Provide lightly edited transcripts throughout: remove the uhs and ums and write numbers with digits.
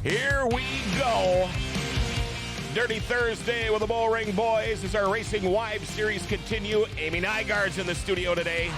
Here we go. Dirty Thursday with the Bullring Boys as our Racing Wives series continue. Amy Nygaard's in the studio today.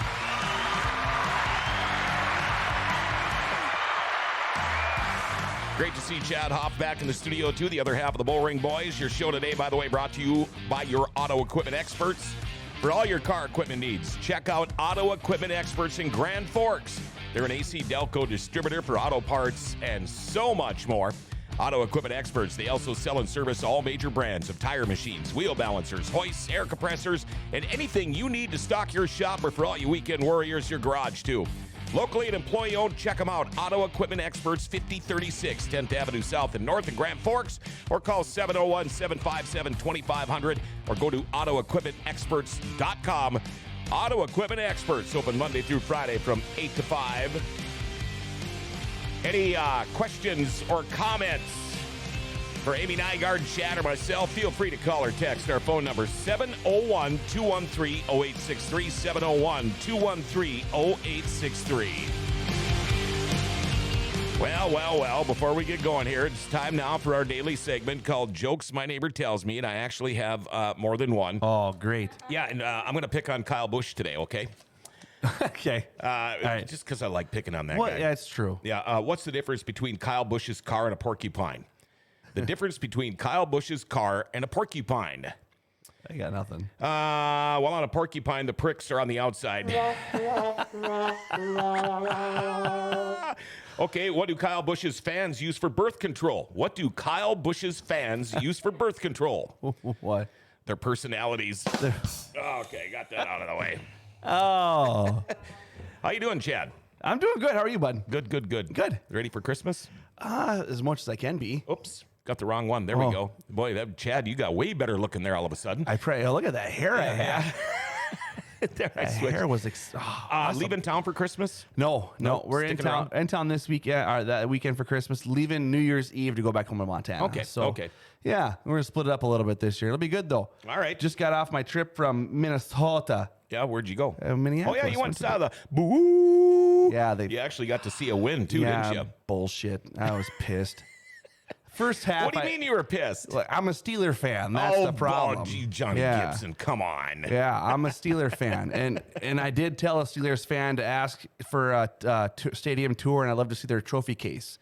Great to see Chad Hoff back in the studio, too. The other half of the Bullring Boys. Your show today, by the way, brought to you by your auto equipment experts. For all your car equipment needs, check out Auto Equipment Experts in Grand Forks. They're an AC Delco distributor for auto parts and so much more. Auto Equipment Experts, they also sell and service all major brands of tire machines, wheel balancers, hoists, air compressors, and anything you need to stock your shop, or for all you weekend warriors, your garage too. Locally and employee-owned, check them out. Auto Equipment Experts, 5036 10th Avenue South and North in Grand Forks, or call 701-757-2500, or go to autoequipmentexperts.com. Auto Equipment Experts, open Monday through Friday from 8 to 5. Any questions or comments for Amy Nygaard, Chad, or myself, feel free to call or text. Our phone number, 701-213-0863, 701-213-0863. Well, before we get going here, it's time now for our daily segment called Jokes My Neighbor Tells Me, and I actually have more than one. Oh, great. Yeah, and I'm going to pick on Kyle Busch today, okay? Okay. Right. Just because I like picking on that guy. Yeah, it's true. Yeah. What's the difference between Kyle Busch's car and a porcupine? The difference between Kyle Busch's car and a porcupine. I got nothing. Well, on a porcupine, the pricks are on the outside. Okay, what do Kyle Busch's fans use for birth control? What do Kyle Busch's fans use for birth control? What? Their personalities. Okay, got that out of the way. Oh. How you doing, Chad? I'm doing good. How are you, bud? Good. Good. Ready for Christmas? As much as I can be. Oops. Got the wrong one. There we go. Boy, Chad, you got way better looking there all of a sudden. I pray. Oh, look at that hair I have. That hair was awesome. Leaving town for Christmas? No. We're in town this weekend, that weekend for Christmas, leaving New Year's Eve to go back home to Montana. Okay. Yeah, we're going to split it up a little bit this year. It'll be good, though. All right. Just got off my trip from Minnesota. Yeah, where'd you go? Minneapolis. Oh, yeah, you went south of the boo. Yeah, you actually got to see a win, too, didn't you? Bullshit. I was pissed. First half. What do you mean you were pissed? Look, I'm a Steeler fan. That's the problem. Oh, Johnny Gibson, come on. Yeah, I'm a Steeler fan. And I did tell a Steelers fan to ask for a stadium tour, and I'd love to see their trophy case.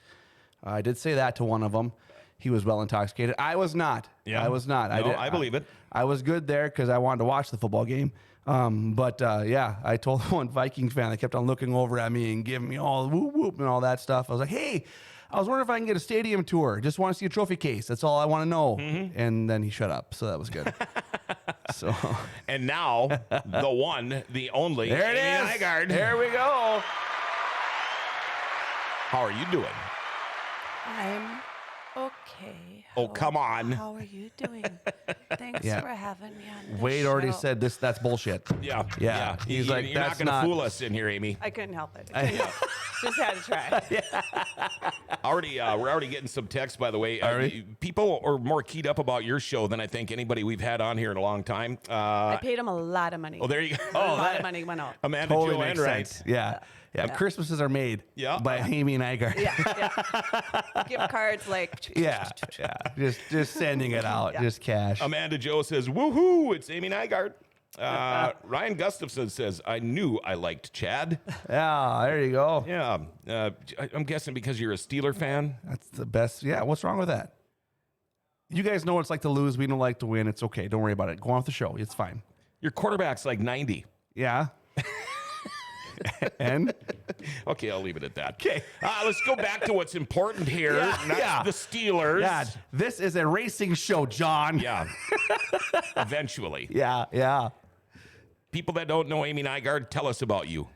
I did say that to one of them. He was well intoxicated. I was not. Yeah. I was not. No, I believe it. I was good there because I wanted to watch the football game. I told one Viking fan that kept on looking over at me and giving me all whoop whoop and all that stuff. I was like, hey, I was wondering if I can get a stadium tour. Just want to see a trophy case. That's all I want to know. Mm-hmm. And then he shut up. So that was good. And now the one, the only, there it Amy is. Nygaard. There we go. How are you doing? I'm okay. Oh, come on. How are you doing? Thanks for having me on the Wade already show. said this. That's bullshit. Yeah. He's like, you're not going to fool us in here, Amy. I couldn't help it. Just had to try. We're already getting some texts, by the way. People are more keyed up about your show than I think anybody we've had on here in a long time. I paid him a lot of money. Oh, there you go. A lot of money went out. Amanda Totally Joanne makes sense. Yeah. Christmases are made by Amy Nygaard. Yeah. Gift cards, like. Yeah. Just sending it out. Yeah. Just cash. Amanda Jo says, woohoo, it's Amy Nygaard. Ryan Gustafson says, I knew I liked Chad. Yeah, there you go. Yeah. I'm guessing because you're a Steeler fan. That's the best. Yeah, what's wrong with that? You guys know what it's like to lose. We don't like to win. It's okay. Don't worry about it. Go on with the show. It's fine. Your quarterback's like 90. Yeah. And? Okay, I'll leave it at that. Okay. Let's go back to what's important here. Not the Steelers. Yeah, this is a racing show, John. Yeah. Eventually. Yeah. People that don't know Amy Nygaard, tell us about you.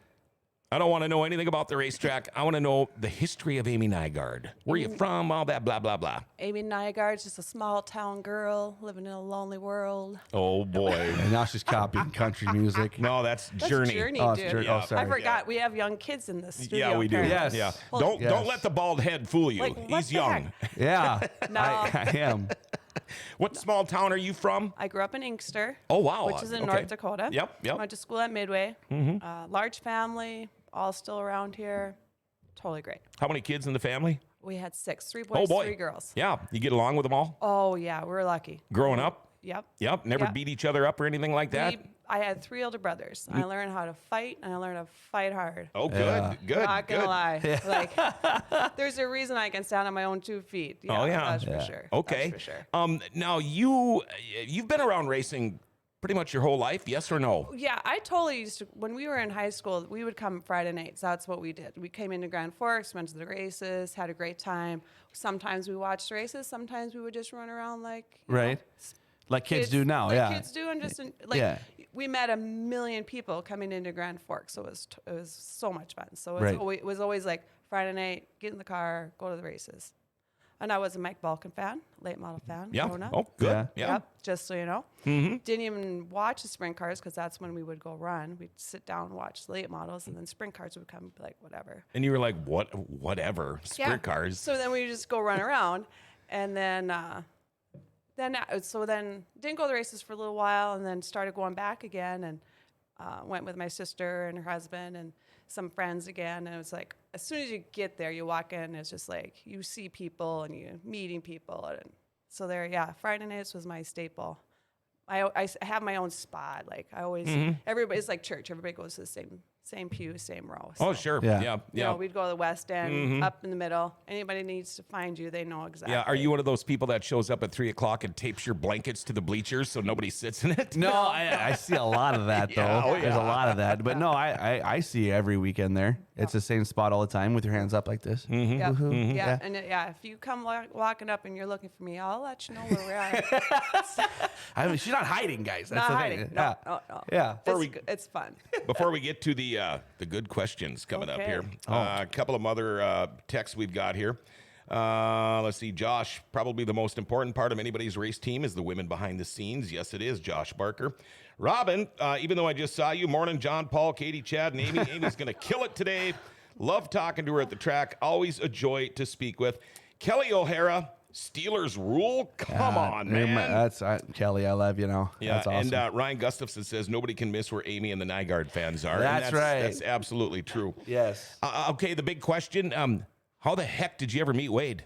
I don't want to know anything about the racetrack. I want to know the history of Amy Nygaard. Where you from? All that, blah, blah, blah. Amy Nygaard's just a small town girl living in a lonely world. Oh, boy. And now she's copying country music. No, that's Journey. Journey, Oh, dude. it's Journey. Oh, sorry. I forgot we have young kids in this studio. Yeah, we do. apparently. Yes. Yeah. Don't let the bald head fool you. Like, what He's the young. heck? Yeah. No. I am. What small town are you from? I grew up in Inkster. Oh, wow. Which is in Okay. North Dakota. Yep. Went to school at Midway. Large family, all still around here. Totally great. How many kids in the family? We had 6, 3 Oh, boys, boy. 3 girls. Yeah. You get along with them all? Oh, yeah, we're lucky. Growing up? Yep. Yep. Never Yep. beat each other up or anything like that? I had 3 older brothers. I learned how to fight, and I learned to fight hard. Oh, good. Yeah. Good. Not gonna good. lie. Like, there's a reason I can stand on my own 2 feet. Oh, yeah. That's for sure. Okay. That's for sure. Now, you've been around racing pretty much your whole life, yes or no? Yeah, I totally used to. When we were in high school, we would come Friday nights. That's what we did. We came into Grand Forks, went to the races, had a great time. Sometimes we watched races. Sometimes we would just run around like you Right. know, Like kids do now, like yeah. kids do, and just like Yeah. we met a million people coming into Grand Forks, so it was so much fun. So Right. it was always like Friday night, get in the car, go to the races. And I was a Mike Balkan fan, late model fan. Yeah. growing up. Oh, good. Yeah. Yeah. Yep, just so you know. Didn't even watch the sprint cars because that's when we would go run. We'd sit down and watch late models, and then sprint cars would come, like, whatever. And you were like, whatever, sprint cars. So then we just go run around, and then so then didn't go to the races for a little while, and then started going back again, and went with my sister and her husband and some friends again. And it was like, as soon as you get there, you walk in, it's just like you see people and you meeting people, and so there, yeah. Friday nights was my staple. I have my own spot. Like I always, everybody's like church. Everybody goes to the same pew, same row. Oh, So, sure. Yeah. Yeah. you know, we'd go to the West End, up in the middle. Anybody needs to find you, they know exactly. Yeah. Are you one of those people that shows up at 3 o'clock and tapes your blankets to the bleachers so nobody sits in it? No, I see a lot of that though. Yeah, oh, There's yeah. a lot of that, but no, I see you every weekend there. It's the same spot all the time with your hands up like this. Yep. Woohoo. Yeah, and if you come walking up and you're looking for me, I'll let you know where we're at. I mean, she's not hiding, guys. That's Not the hiding. thing. No, Yeah. no. Yeah. It's fun. Before we get to the good questions coming up Okay. here, a couple of other texts we've got here. Let's see, Josh. Probably the most important part of anybody's race team is the women behind the scenes. Yes, it is, Josh Barker. Robin, even though I just saw you, morning, John, Paul, Katie, Chad, and Amy. Amy's going to kill it today. Love talking to her at the track. Always a joy to speak with. Kelly O'Hara, Steelers rule. Come on, man. That's Kelly. I love you. Know. Yeah, That's awesome. and Ryan Gustafson says nobody can miss where Amy and the Nygaard fans are. And That's right. That's absolutely true. Yes. Okay, the big question: how the heck did you ever meet Wade?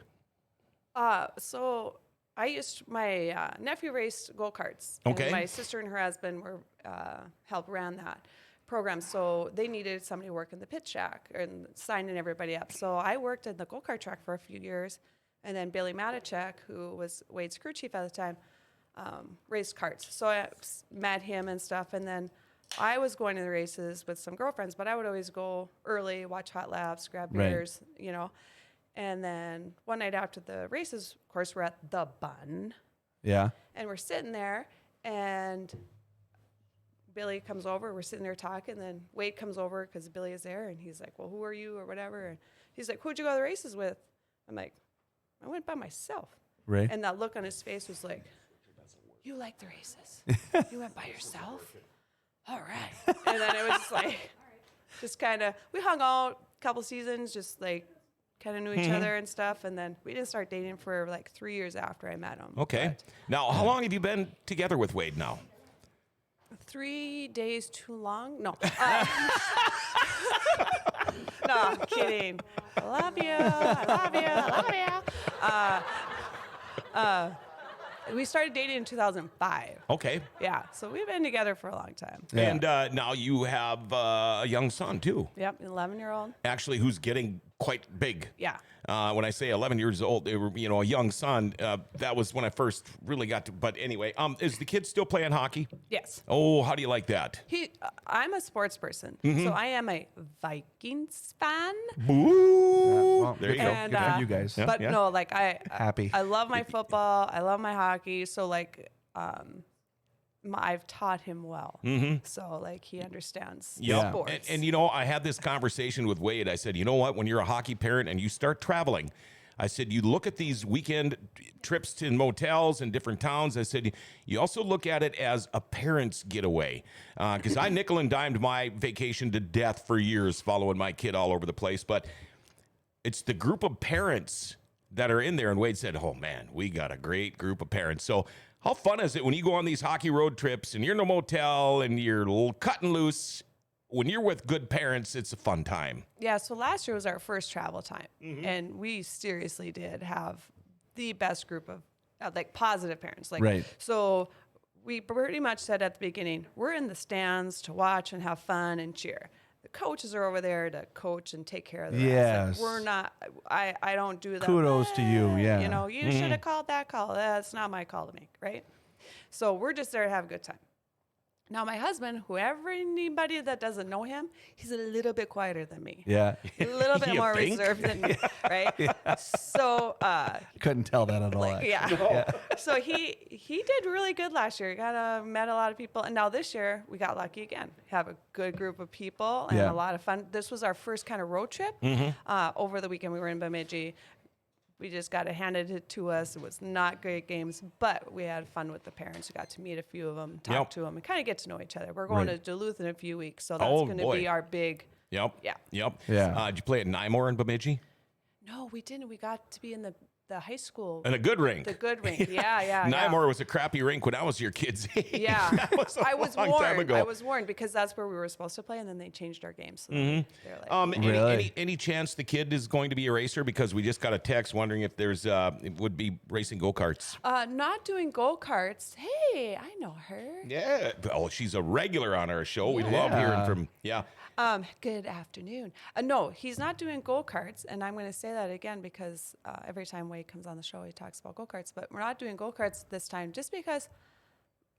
So my nephew raced go-karts. Okay. And my sister and her husband were helped ran that program. So they needed somebody to work in the pit shack and signing everybody up. So I worked in the go-kart track for a few years. And then Billy Matichek, who was Wade's crew chief at the time, raced karts. So I met him and stuff. And then I was going to the races with some girlfriends, but I would always go early, watch hot laps, grab Right. beers, you know. And then one night after the races, of course, we're at the Bun, Yeah. and we're sitting there, and Billy comes over. We're sitting there talking. Then Wade comes over because Billy is there, and he's like, "Well, who are you?" or whatever. And he's like, "Who'd you go to the races with?" I'm like, "I went by myself." Right. And that look on his face was like, "You like the races? You went by yourself? All right." And then it was just like, just kind of, we hung out a couple seasons, just like kind of knew each other and stuff. And then we didn't start dating for like 3 years after I met him. Okay. But Now, how long have you been together with Wade now? 3 days too long? No. No, I'm kidding. I love you. I love you. I love you. We started dating in 2005. Okay. Yeah, so we've been together for a long time. Yeah. And now you have a young son, too, Yep, 11-year-old. actually, who's getting quite big. Yeah. When I say 11 years old, they were, a young son, that was when I first really got to. But anyway, is the kid still playing hockey? Yes. Oh, how do you like that? I'm a sports person, so I am a Vikings fan. Boo! Well, There you go. And, Good for you guys. But Yeah. no, like Happy. I love my football. I love my hockey. So like, I've taught him well. So like he understands Yep. sports. And I had this conversation with Wade. I said, you know what? When you're a hockey parent and you start traveling, I said, you look at these weekend trips to motels in different towns. I said, you also look at it as a parent's getaway. Because I nickel and dimed my vacation to death for years following my kid all over the place. But it's the group of parents that are in there. And Wade said, oh, man, we got a great group of parents. So how fun is it when you go on these hockey road trips and you're in a motel and you're cutting loose when you're with good parents, it's a fun time. Yeah, so last year was our first travel time, and we seriously did have the best group of like positive parents. Like, Right. So we pretty much said at the beginning, we're in the stands to watch and have fun and cheer. The coaches are over there to coach and take care of the rest. Yes. Like, we're not. I don't do that. Kudos to you, yeah. You know, you should have called that call. That's not my call to make, right? So we're just there to have a good time. Now, my husband, anybody that doesn't know him, he's a little bit quieter than me. Yeah. A little bit You more think? reserved than me, right? So, Couldn't tell that at all. like, yeah. So he did really good last year. He met a lot of people, and now this year we got lucky again. Have a good group of people and Yeah. a lot of fun. This was our first kind of road trip. Over the weekend, we were in Bemidji. We just got it handed to us. It was not great games, but we had fun with the parents. We got to meet a few of them, talk to them, and kind of get to know each other. We're going Right. to Duluth in a few weeks, so that's Oh, going to boy. be our big. Yep. Yeah. Yep. Yeah. Did you play at Nymore in Bemidji? No, we didn't. We got to be in the high school. And a good rink. The good rink. Yeah. Nymore was a crappy rink when I was your kid's age. Yeah, That was a I was long warned. time ago. I was warned because that's where we were supposed to play, and then they changed our games. So they're like, Really? Any chance the kid is going to be a racer? Because we just got a text wondering if there's it would be racing go-karts. not doing go karts. Hey, I know her. Yeah. Oh, she's a regular on our show. We love Yeah. hearing from. Yeah. Good afternoon. No, he's not doing go karts, and I'm going to say that again because every time Wade comes on the show, he talks about go karts. But we're not doing go karts this time, just because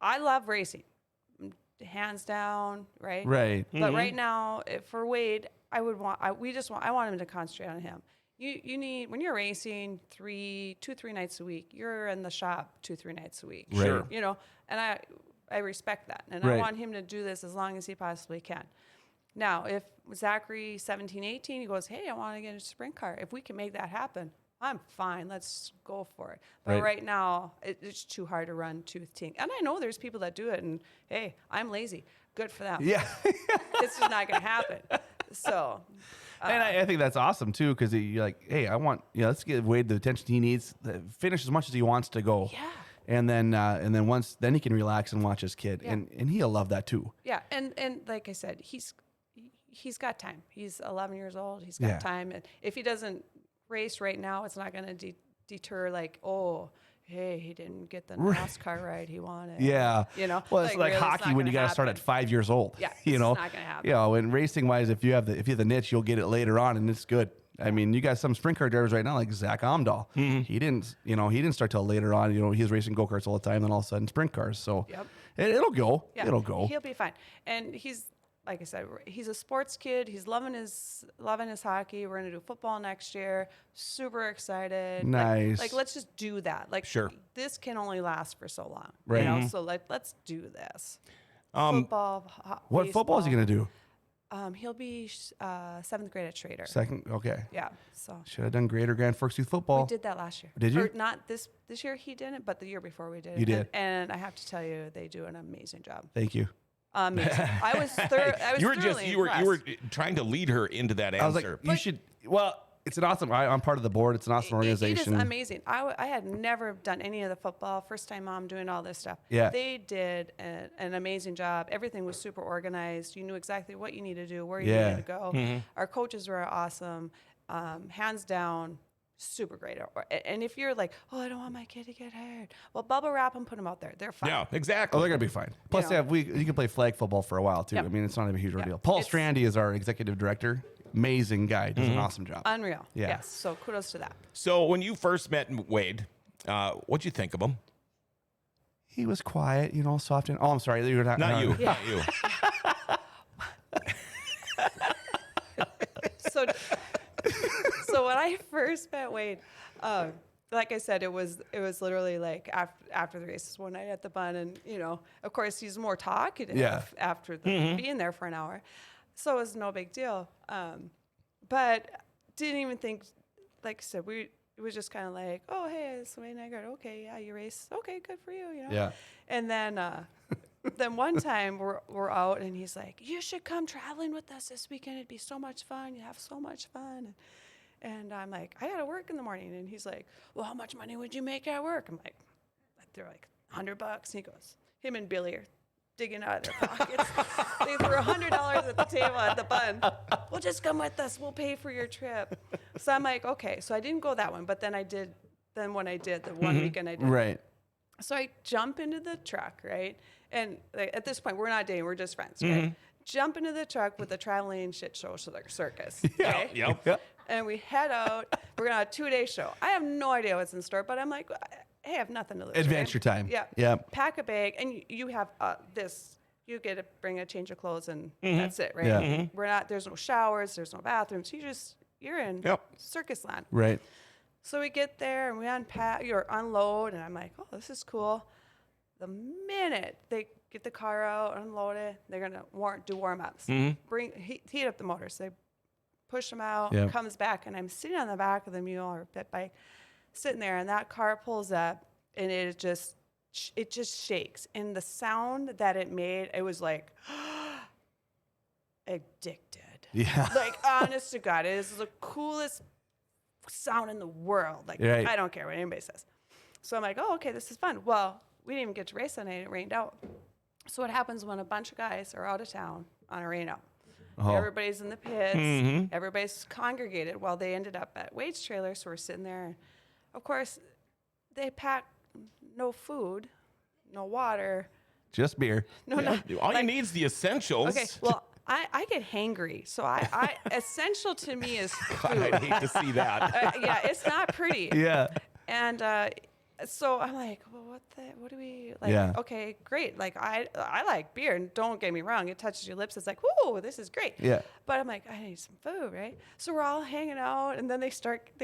I love racing, hands down, right? Right. But right now, for Wade, I want him to concentrate on him. You need, when you're racing 3 nights a week, you're in the shop 2-3 nights a week. Right. Sure. You know, and I respect that, and Right. I want him to do this as long as he possibly can. Now, if Zachary 17, 18, he goes, hey, I want to get a sprint car. If we can make that happen, I'm fine. Let's go for it. But right now, it's too hard to run tooth-ting. And I know there's people that do it, and hey, I'm lazy. Good for them. Yeah. It's just not going to happen. So, And I think that's awesome too, because you're like, hey, let's give Wade the attention he needs, finish as much as he wants to go. yeah. And then he can relax and watch his kid, Yeah. and he'll love that too. Yeah, and like I said, he's got time. He's 11 years old. He's got Yeah. time. And if he doesn't race right now, it's not going to deter like, oh, hey, he didn't get the NASCAR ride he wanted. Yeah. You know? Well, it's like really, hockey not when you got gonna to start at happen. 5 years old. Yeah, You it's know, not gonna happen. You know, and racing wise, if you have the niche, you'll get it later on, and it's good. I mean, you got some sprint car drivers right now, like Zach Amdahl. He didn't start till later on. You know, he was racing go karts all the time, then all of a sudden sprint cars. So Yep. it'll go. Yeah, It'll go. He'll be fine. And he's, like I said, he's a sports kid. He's loving his hockey. We're gonna do football next year. Super excited. Nice. Like let's just do that. Like Sure. this can only last for so long. Right. You know? So let's do this. Football. What football is he gonna do? He'll be 7th grade at Schrader. Second. Okay. Yeah. So Should have done Greater Grand Forks Youth Football. we did that last year. Did you? Or not this year he didn't, but the year before we did. You did. And I have to tell you, they do an amazing job. Thank you. Amazing. I was You were thoroughly you were impressed. trying to lead her into that I was answer. like, you should. Well, it's an awesome. I'm part of the board. It's an awesome It is organization. amazing. I had never done any of the football. First time mom doing all this stuff. Yeah. They did an amazing job. Everything was super organized. You knew exactly what you needed to do, where you Yeah. needed to go. Our coaches were awesome. Hands down, super great. And if you're like, oh, I don't want my kid to get hurt, well, bubble wrap them, put them out there. They're fine. Yeah, Oh, exactly. they're gonna be fine. Plus, know. you can play flag football for a while too. Yep. I mean, it's not a huge Yeah. ordeal. Paul It's- Strandy is our executive director. Amazing guy. Does an awesome job. Unreal. Yeah. Yes. So kudos to that. So when you first met Wade, what'd you think of him? He was quiet, soft and. Oh, I'm sorry. You were talking. Not you. Yeah. Not you. So when I first met Wade, like I said, it was literally like after the races one night at the Bun, and of course he's more talkative Yeah. after being there for an hour, so it was no big deal. But didn't even think, like I said, it was just kind of like, oh hey, it's Wade Nygaard. Okay, yeah, you race. Okay, good for you. Yeah. And then then one time we're out, and he's like, you should come traveling with us this weekend. It'd be so much fun. You have so much fun. And I'm like, I got to work in the morning. And he's like, well, how much money would you make at work? I'm like, they're like $100. And he goes, him and Billy are digging out of their pockets. They threw $100 at the table at the bun. Well, just come with us. We'll pay for your trip. So I'm like, okay. So I didn't go that one, but then I did. Then when I did, the one weekend I did. Right. So I jump into the truck, right? And like, at this point, we're not dating. We're just friends, right? Jump into the truck with the traveling shit show circus. Okay? Yep. And we head out. We're going to have a 2-day show. I have no idea what's in store, but I'm like, hey, I have nothing to lose. Adventure right? time. Yeah. Yep. Pack a bag, and you have this. You get to bring a change of clothes, and that's it, right? Yeah. We're not. There's no showers. There's no bathrooms. You're in circus land. Right. So we get there and we unpack or unload, and I'm like, oh, this is cool. The minute they get the car out, unload it, they're gonna do warm ups, heat up the motors. They push them out, comes back, and I'm sitting on the back of the mule or pit bike, sitting there, and that car pulls up, and it just shakes, and the sound that it made, it was like addicted. Yeah. Like, honest to God, it is the coolest sound in the world. Like, I don't care what anybody says. So I'm like, oh, okay, this is fun. Well, we didn't even get to race that night. It rained out. So what happens when a bunch of guys are out of town on a rain out? Everybody's in the pits. Everybody's congregated. Well, they ended up at Wade's trailer, so we're sitting there. Of course, they pack no food, no water. Just beer. No. All you need is the essentials. Okay, well, I get hangry, so I essential to me is food. God, I'd hate to see that. Yeah, it's not pretty. Yeah. And so I'm like, well, what do we like? Yeah. Okay, great. Like I like beer, and don't get me wrong, it touches your lips. It's like, whoo, this is great. Yeah. But I'm like, I need some food, right? So we're all hanging out, and then they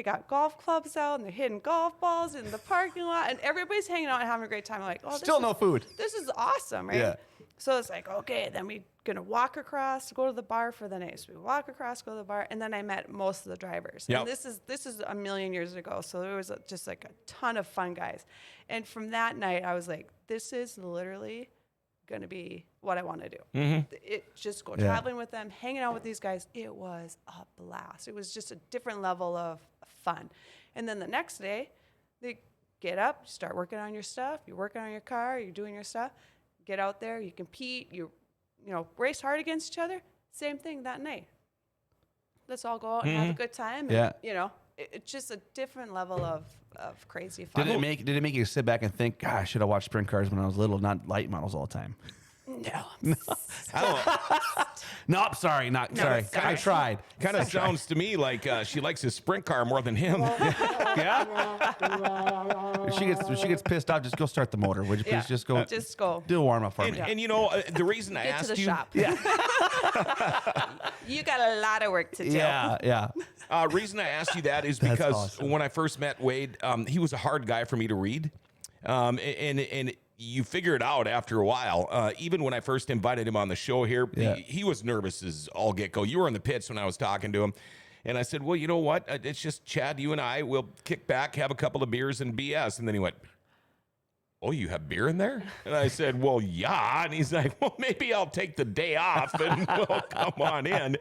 got golf clubs out, and they're hitting golf balls in the parking lot, and everybody's hanging out and having a great time. I'm like, oh, Still no food. This is awesome, right? Yeah. So it's like, okay, then we gonna walk across to go to the bar for the night. So we walk across, go to the bar, and then I met most of the drivers. Yep. And this is a million years ago, so there was just like a ton of fun guys. And from that night, I was like, this is literally gonna be what I want to do. It just go traveling with them, hanging out with these guys. It was a blast. It was just a different level of fun. And then the next day, they get up, start working on your stuff. You're working on your car. You're doing your stuff. Get out there, you compete, you race hard against each other. Same thing that night. Let's all go out and have a good time. And, it's just a different level of crazy fun. Did it make you sit back and think, God, I should have watched sprint cars when I was little, not light models all the time? No. No, I'm sorry. Sorry. I tried. Kind of sounds to me like she likes his sprint car more than him. Yeah. If she gets pissed off, just go start the motor. Would you please just go? Just go. Do a warm up for me. And the reason I Get asked to the you, shop. You got a lot of work to do. Yeah. reason I asked you that is because awesome. when I first met Wade, he was a hard guy for me to read, and you figure it out after a while. Even when I first invited him on the show here, he was nervous as all get go. You were in the pits when I was talking to him. And I said, well, you know what? It's just Chad, you and I will kick back, have a couple of beers and BS. And then he went, oh, you have beer in there? And I said, well, yeah. And he's like, well, maybe I'll take the day off and we'll come on in.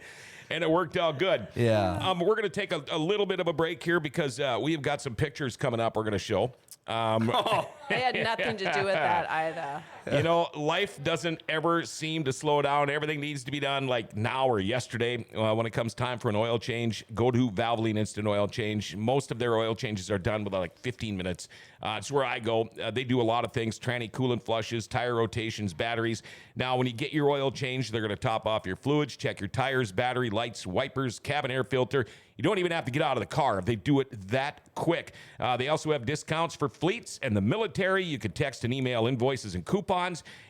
And it worked out good. Yeah. We're going to take a little bit of a break here because we've got some pictures coming up we're going to show. I had nothing to do with that either. You know, life doesn't ever seem to slow down. Everything needs to be done like now or yesterday. When it comes time for an oil change, go to Valvoline Instant Oil Change. Most of their oil changes are done with like 15 minutes. It's where I go. They do a lot of things, tranny coolant flushes, tire rotations, batteries. Now, when you get your oil change, they're going to top off your fluids, check your tires, battery, lights, wipers, cabin air filter. You don't even have to get out of the car. They do it that quick. They also have discounts for fleets and the military. You can text and email invoices and coupons.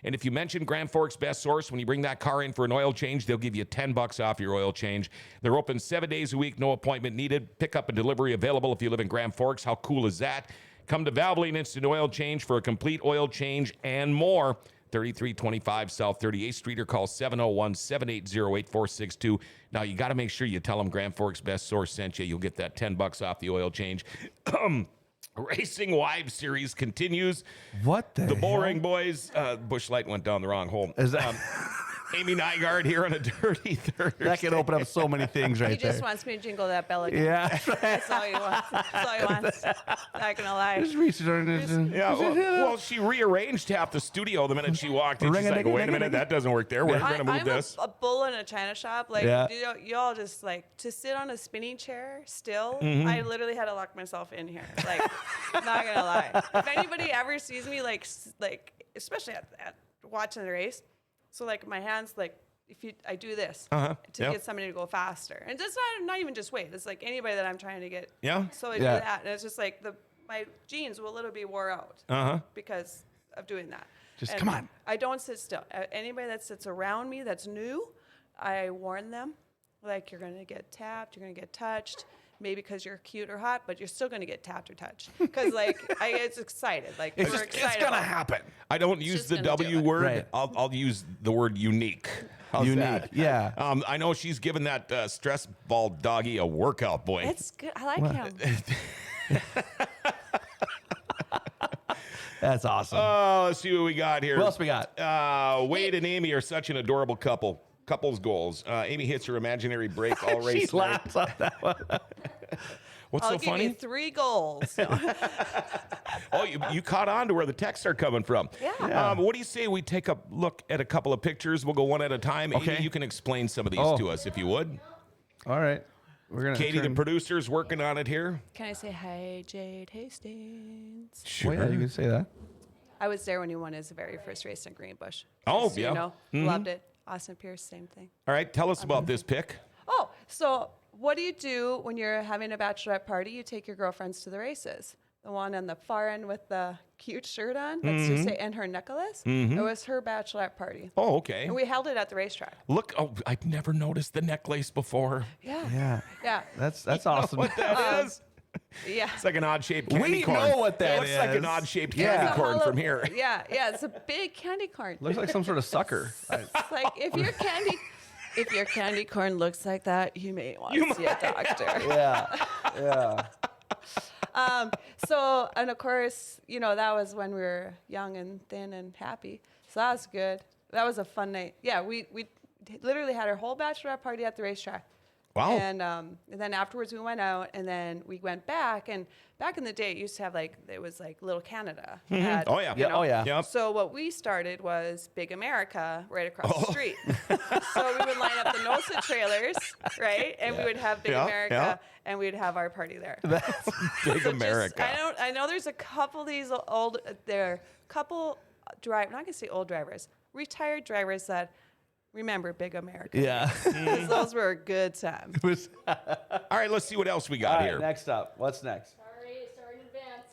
And if you mention Grand Forks Best Source, when you bring that car in for an oil change, they'll give you $10 off your oil change. They're open 7 days a week, no appointment needed. Pickup and delivery available if you live in Grand Forks. How cool is that? Come to Valvoline Instant Oil Change for a complete oil change and more. 3325 South 38th Street or call 701-780-8462. Now, you got to make sure you tell them Grand Forks Best Source sent you. You'll get that $10 off the oil change. Racing Wives Series continues. What the Bullring Boys. Bush light went down the wrong hole. Is that? Amy Nygaard here on a Dirty Thursday. That can open up so many things right He there. just wants me to jingle that bell again. Yeah. That's all he wants. That's all he wants. Not gonna lie. Just reach it on Yeah, well, she rearranged half the studio the minute she walked in. She's like, wait a minute, that doesn't work there. We're going to move I'm this. a bull in a china shop. Like, Yeah. y'all just like to sit on a spinning chair still. Mm-hmm. I literally had to lock myself in here. Like, not gonna lie. If anybody ever sees me, like especially at watching the race, so like my hands, like I do this to get somebody to go faster, and it's not even just weight. It's like anybody that I'm trying to get. Yeah. So I do that, and it's just like my jeans will literally be wore out because of doing that. Just And come on. I don't sit still. Anybody that sits around me that's new, I warn them, like, you're going to get tapped, you're going to get touched, maybe because you're cute or hot, but you're still going to get tapped or touched. Because, like, I get excited. Like, we're excited. It's going to about it. happen. I don't use just the gonna do W it. word. Right. I'll use the word unique. How's Unique. that? Yeah. I know she's giving that stress ball doggy a workout, boy. It's good. I like him. That's awesome. Let's see what we got here. What else we got? Wade and Amy are such an adorable couple. Couples goals. Amy hits her imaginary break all She race. night. laughs on that one. What's I'll so give funny? you 3 goals. No. Oh, you caught on to where the texts are coming from. Yeah. What do you say we take a look at a couple of pictures? We'll go one at a time. Okay. Amy, you can explain some of these to us if you would. All right. We're going to Katie, the producer's working on it here. Can I say hi, Jade Hastings? Well, yeah, you can say that. I was there when he won his very first race in Greenbush. Oh, Just so yeah. You know, loved it. Austin Pierce, same thing. All right, tell us about this pick. Oh, so what do you do when you're having a bachelorette party? You take your girlfriends to the races. The one on the far end with the cute shirt on, let's just say, and her necklace. It was her bachelorette party. Oh, okay. And we held it at the racetrack. Look, I've never noticed the necklace before. Yeah. Yeah. Yeah. That's awesome. What that is? Yeah. It's like an odd-shaped candy We corn. know what that It looks like is. an odd-shaped Yeah. candy It's a corn from here. Yeah. Yeah. It's a big candy corn. Looks like some sort of sucker. It's like if your candy corn looks like that, you may want to see a doctor. Yeah. Yeah. So, and of course, you know, that was when we were young and thin and happy. So that was good. That was a fun night. Yeah, we literally had our whole bachelorette party at the racetrack. Wow. And then afterwards we went out, and then we went back. And back in the day, it used to have it was like Little Canada. Had, Oh, yeah. you know. Oh, yeah. Yep. So what we started was Big America right across the street. So we would line up the NOSA trailers, right? And we would have Big Yeah, America, yeah. and we'd have our party there. Big So just- America. I know there's a couple of these I'm not gonna say old drivers, retired drivers that remember Big America. Yeah. 'Cause those were a good time. All right, let's see what else we got All right, here. next up. What's next? Sorry in advance.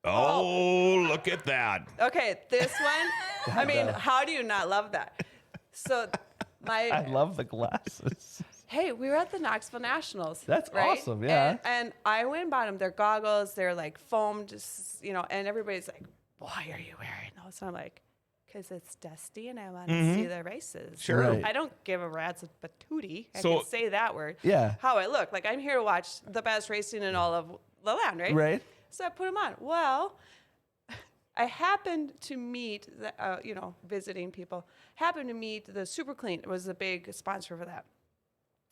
Oh, look at that. Okay, this one. I mean, how do you not love that? So I love the glasses. hey, we were at the Knoxville Nationals. That's right? awesome, yeah. And I went and bought them. They're goggles. They're like foam, just, you know, and everybody's like, why are you wearing those? And I'm like, because it's dusty and I want to see the races. Sure. Right. I don't give a rat's patootie. I So- can say that word. Yeah. How I look. Like, I'm here to watch the best racing in all of the land, right? Right. So I put them on. Well, I happened to meet, visiting people, happened to meet the Super Clean. It was a big sponsor for that.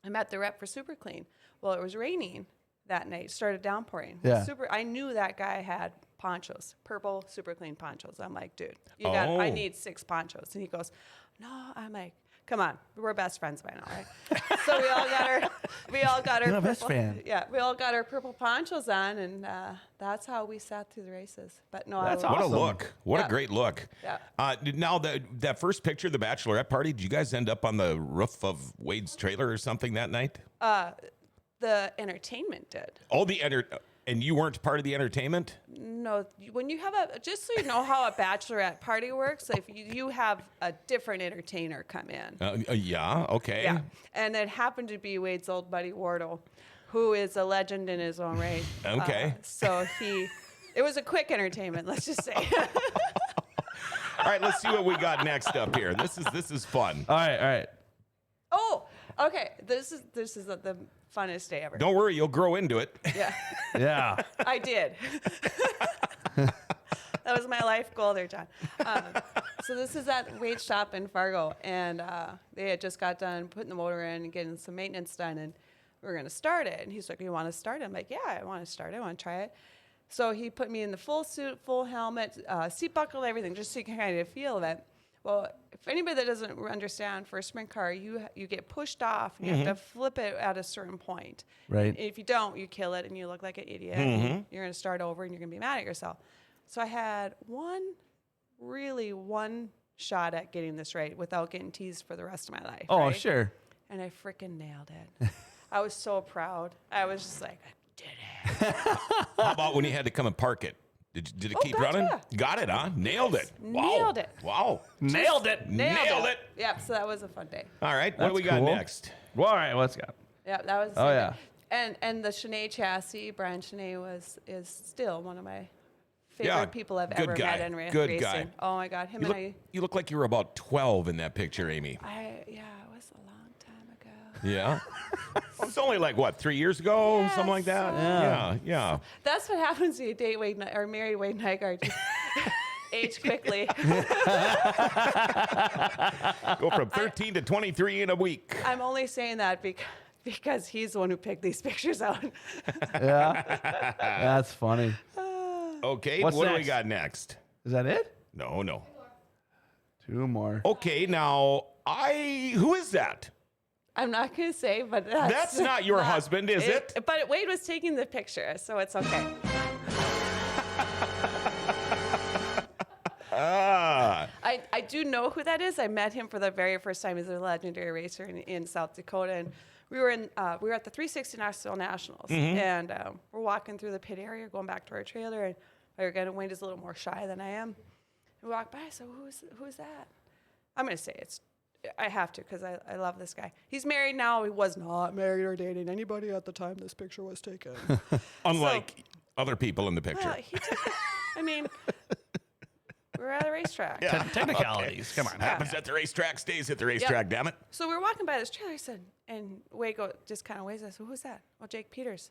I met the rep for Super Clean. Well, it was raining that night. It started downpouring. Yeah. I knew that guy had ponchos, purple Super Clean ponchos. I'm like, dude, Oh. I need 6 ponchos. And he goes, no. I'm like, come on, we're best friends by now, right? So we all got our You're a best fan. Yeah, we all got our purple ponchos on, and that's how we sat through the races. But no, That's What awesome. a look. What a Yeah. great look. Yeah. Now, that first picture of the bachelorette party, did you guys end up on the roof of Wade's trailer or something that night? the entertainment did. Oh, and you weren't part of the entertainment? No, when you have just so you know how a bachelorette party works, if you have a different entertainer come in. Yeah, okay. Yeah, and it happened to be Wade's old buddy Wardle, who is a legend in his own right. Okay. So it was a quick entertainment, let's just say. All right, let's see what we got next up here. This is fun. All right. Oh, okay. This is the funnest day ever. Don't worry, you'll grow into it. Yeah, Yeah. I did. That was my life goal there, John. So this is at Wade's shop in Fargo, and they had just got done putting the motor in and getting some maintenance done, and we were going to start it. And he's like, "You want to start it?" I'm like, "Yeah, I want to start it. I want to try it." So he put me in the full suit, full helmet, seat buckle, everything, just so you can kind of feel it. Well, if anybody that doesn't understand, for a sprint car, you get pushed off, and you have to flip it at a certain point. Right. And if you don't, you kill it, and you look like an idiot. And you're going to start over, and you're going to be mad at yourself. So I had one shot at getting this right without getting teased for the rest of my life. Oh, right? sure. And I freaking nailed it. I was so proud. I was just like, I did it. How about when you had to come and park it? Did it keep gotcha. running? Got it, huh? Nailed it. Wow. Nailed it. Wow. Nailed it. Nailed it. Yep, so that was a fun day. All right. What do That's we got cool. next? Well, all right, let's go. Yeah, that was. Oh, yeah. And the Shanae chassis, Brian Shanae is still one of my favorite people I've good ever guy. met in Good racing. guy. Oh my God, him You and look, you look like you were about 12 in that picture, Amy. it was a long time ago. Yeah. It's only like, what, 3 years ago? Yes. Something like that? Yeah. That's what happens when you date or marry Wade Nygaard. You age quickly. Go from 13 to 23 in a week. I'm only saying that because he's the one who picked these pictures out. Yeah. That's funny. Okay, What's what do we next? got next? Is that it? No. Two more. Okay, now, who is that? I'm not going to say, but That's not your husband, is it? But Wade was taking the picture, so it's okay. I do know who that is. I met him for the very first time. He's a legendary racer in South Dakota, and we were at the 360 Knoxville Nationals, and we're walking through the pit area, going back to our trailer, and Wade is a little more shy than I am. We walk by. I said, "Who's that?" I'm gonna say I have to because I love this guy. He's married now. He was not married or dating anybody at the time this picture was taken. Unlike other people in the picture. Well, he took it. I mean, we're at a racetrack. Yeah. Technicalities. Come on. Happens at the racetrack, stays at the racetrack, damn it. So we were walking by this trailer. I said, and Wade just kind of waves. I said, "Who's that?" "Oh, Jake Peters."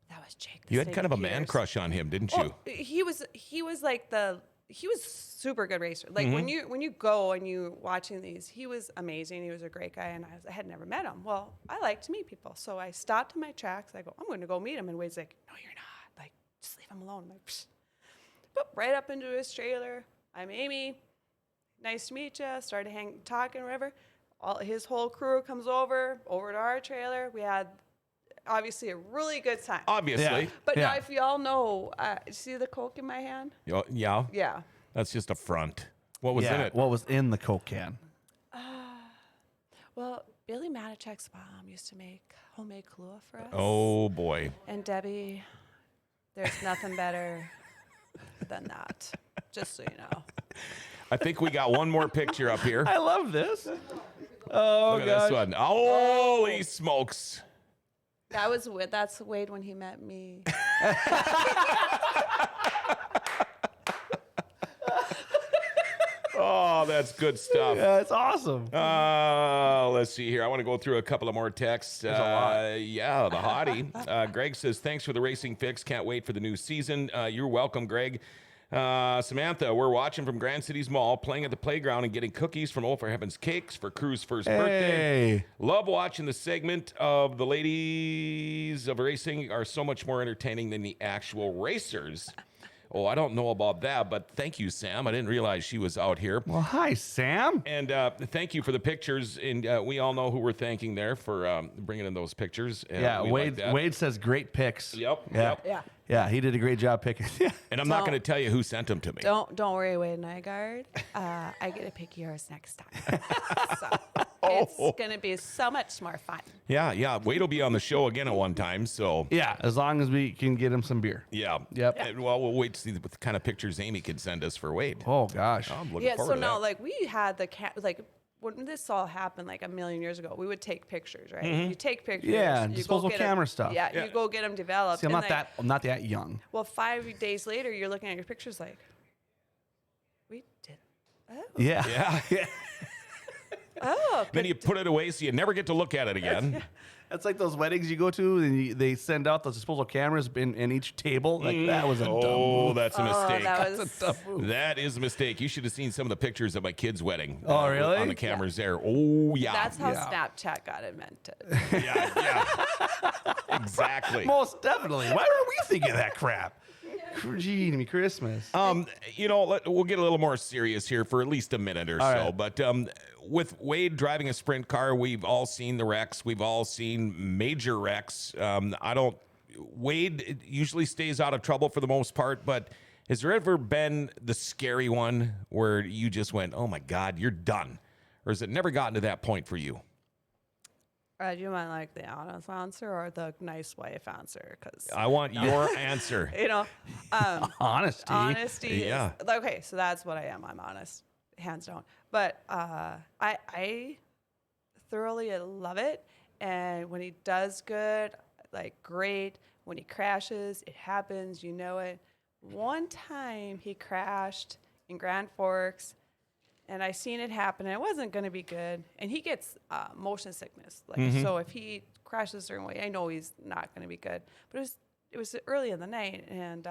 That was Jake. You had kind of a man crush on him, didn't you? He was super good racer. Like when you go and you watching these, he was amazing. He was a great guy, and I had never met him. Well, I like to meet people, so I stopped in my tracks. I go, I'm going to go meet him, and Wade's like, "No, you're not. Like, just leave him alone." I'm like, psst. But right up into his trailer. "I'm Amy. Nice to meet you." Started talking, whatever. His whole crew comes over to our trailer. We had obviously a really good time. Obviously. Yeah. But now, if you all know, see the Coke in my hand? Yeah. Yeah. That's just a front. What was in it? What was in the Coke can? Well, Billy Matichek's mom used to make homemade Kahlua for us. Oh, boy. And Debbie, there's nothing better than that, just so you know. I think we got one more picture up here. I love this. Oh, Look at gosh. this one. Holy smokes. That's Wade when he met me. Oh, that's good stuff. Yeah, it's awesome. Let's see here. I want to go through a couple of more texts. There's a lot. Yeah, the hottie. Greg says, thanks for the racing fix. Can't wait for the new season. You're welcome, Greg. Samantha, we're watching from Grand Cities Mall, playing at the playground and getting cookies from Oh for Heaven's Cakes for Crew's first birthday. Hey. Love watching the segment of the ladies of racing are so much more entertaining than the actual racers. Oh, I don't know about that, but thank you, Sam. I didn't realize she was out here. Well, hi, Sam. And thank you for the pictures. And we all know who we're thanking there for bringing in those pictures. Yeah, we like that. Wade says great picks. Yep. Yeah. He did a great job picking. And I'm not going to tell you who sent them to me. Don't worry, Wade Nygaard. I get to pick yours next time. It's going to be so much more fun. Yeah. Wade will be on the show again at one time. So Yeah, as long as we can get him some beer. yeah. Yep. And, well, we'll wait to see what kind of pictures Amy could send us for Wade. Oh, gosh. I'm looking Yeah, forward so to now, that. like, we had when this all happened, like, a million years ago, we would take pictures, right? You take pictures. Yeah, you go disposable get camera stuff. Yeah, Yeah. you go get them developed. See, I'm and, not like, that young. Well, 5 days later, you're looking at your pictures like, we did. Oh. Yeah. Yeah. Oh, Then you put it away so you never get to look at it again. That's like those weddings you go to, and they send out those disposable cameras in each table. Like that was a dumb move. That's a mistake. that That's was a dumb move. That is a mistake. You should have seen some of the pictures of my kid's wedding. Oh, really? On the cameras there. Oh, yeah. that's how Yeah. Snapchat got invented. Yeah. Exactly. Most definitely. Why were we thinking of that crap? Gee, Christmas. We'll get a little more serious here for at least a minute or All so. right. But with Wade driving a sprint car, we've all seen the wrecks. We've all seen major wrecks. Wade usually stays out of trouble for the most part, but has there ever been the scary one where you just went, oh my God, you're done? Or has it never gotten to that point for you? Do you want like the honest answer or the nice wife answer? Because I want your answer. Honesty. honesty. Yeah. Okay, so that's what I am. I'm honest, hands down. But I thoroughly love it. And when he does good, like great. When he crashes, it happens. You know it. One time he crashed in Grand Forks. And I seen it happen, and it wasn't going to be good. And he gets motion sickness. So if he crashes a certain way, I know he's not going to be good. But it was early in the night, and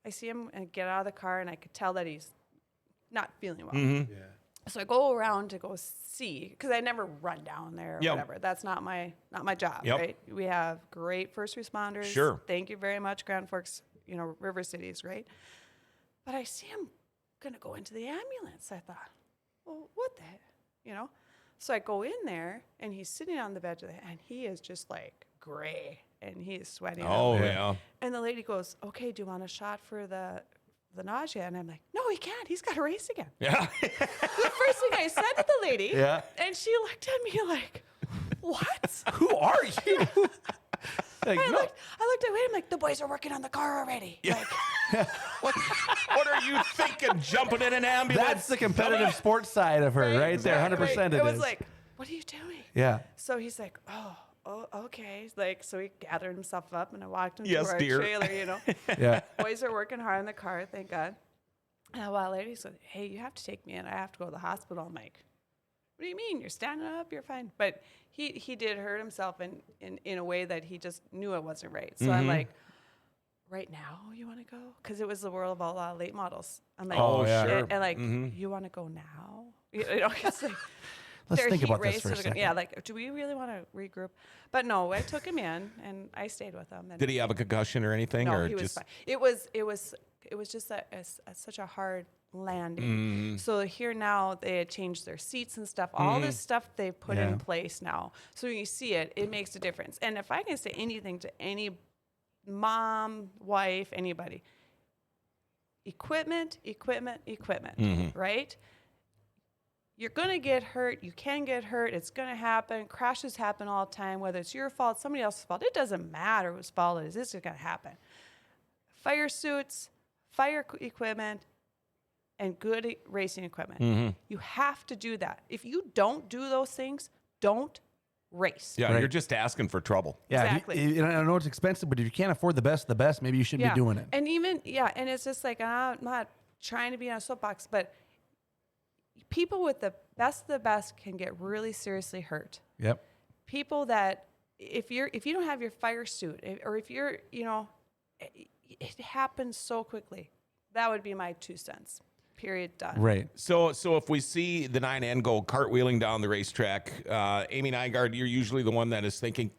I see him and get out of the car, and I could tell that he's not feeling well. Yeah. So I go around to go see, because I never run down there or Yep. whatever. That's not my job, Yep. right? We have great first responders. Sure. Thank you very much, Grand Forks. River City's great. But I see him gonna go into the ambulance. I thought, well, what the heck, So I go in there, and he's sitting on the bed, and he is just like gray, and he is sweating. Oh, out. yeah. And the lady goes, okay, do you want a shot for the nausea? And I'm like, no, he can't. He's got to race again. Yeah. The first thing I said to the lady, Yeah. and she looked at me like, what? Who are you? Like, I no. looked at Wade. I'm like, the boys are working on the car already. Yeah. Like, What are you thinking? Jumping in an ambulance? That's the competitive sports side of her, right there. 100% It was is. like, what are you doing? Yeah. So he's like, oh, okay. So he gathered himself up, and I walked him Yes, to our dear. trailer, Yeah. Boys are working hard in the car, thank God. And a while later, he said, hey, you have to take me in. I have to go to the hospital. I'm like, what do you mean? You're standing up. You're fine. But he did hurt himself in a way that he just knew it wasn't right. So I'm like, right now you want to go? Because it was the world of all late models. I'm like, Oh, yeah. sure. And like, you want to go now? It's like, Let's they're think heat about this race, for a so they're second. gonna- Yeah, like, do we really want to regroup? But no, I took him in, and I stayed with him. And Did he have a concussion or anything? no, or he was just fine. It was just such a hard landing. So here now they had changed their seats and stuff. All this stuff they put Yeah. in place now. So when you see it, it makes a difference. And if I can say anything to any mom, wife, anybody, equipment, right? You're going to get hurt. You can get hurt. It's going to happen. Crashes happen all the time, whether it's your fault, somebody else's fault. It doesn't matter whose fault it is. This is going to happen. Fire suits, fire equipment, and good racing equipment. You have to do that. If you don't do those things, don't race. yeah, Right. you're just asking for trouble. Yeah. Exactly. I know it's expensive, but if you can't afford the best of the best, maybe you shouldn't be doing it. And even, and it's just like, I'm not trying to be on a soapbox, but people with the best of the best can get really seriously hurt. Yep. People that, if you don't have your fire suit, or if you're, it happens so quickly. That would be my 2 cents. Period. Done. Right. So if we see the 9N go cartwheeling down the racetrack, Amy Nygaard, you're usually the one that is thinking,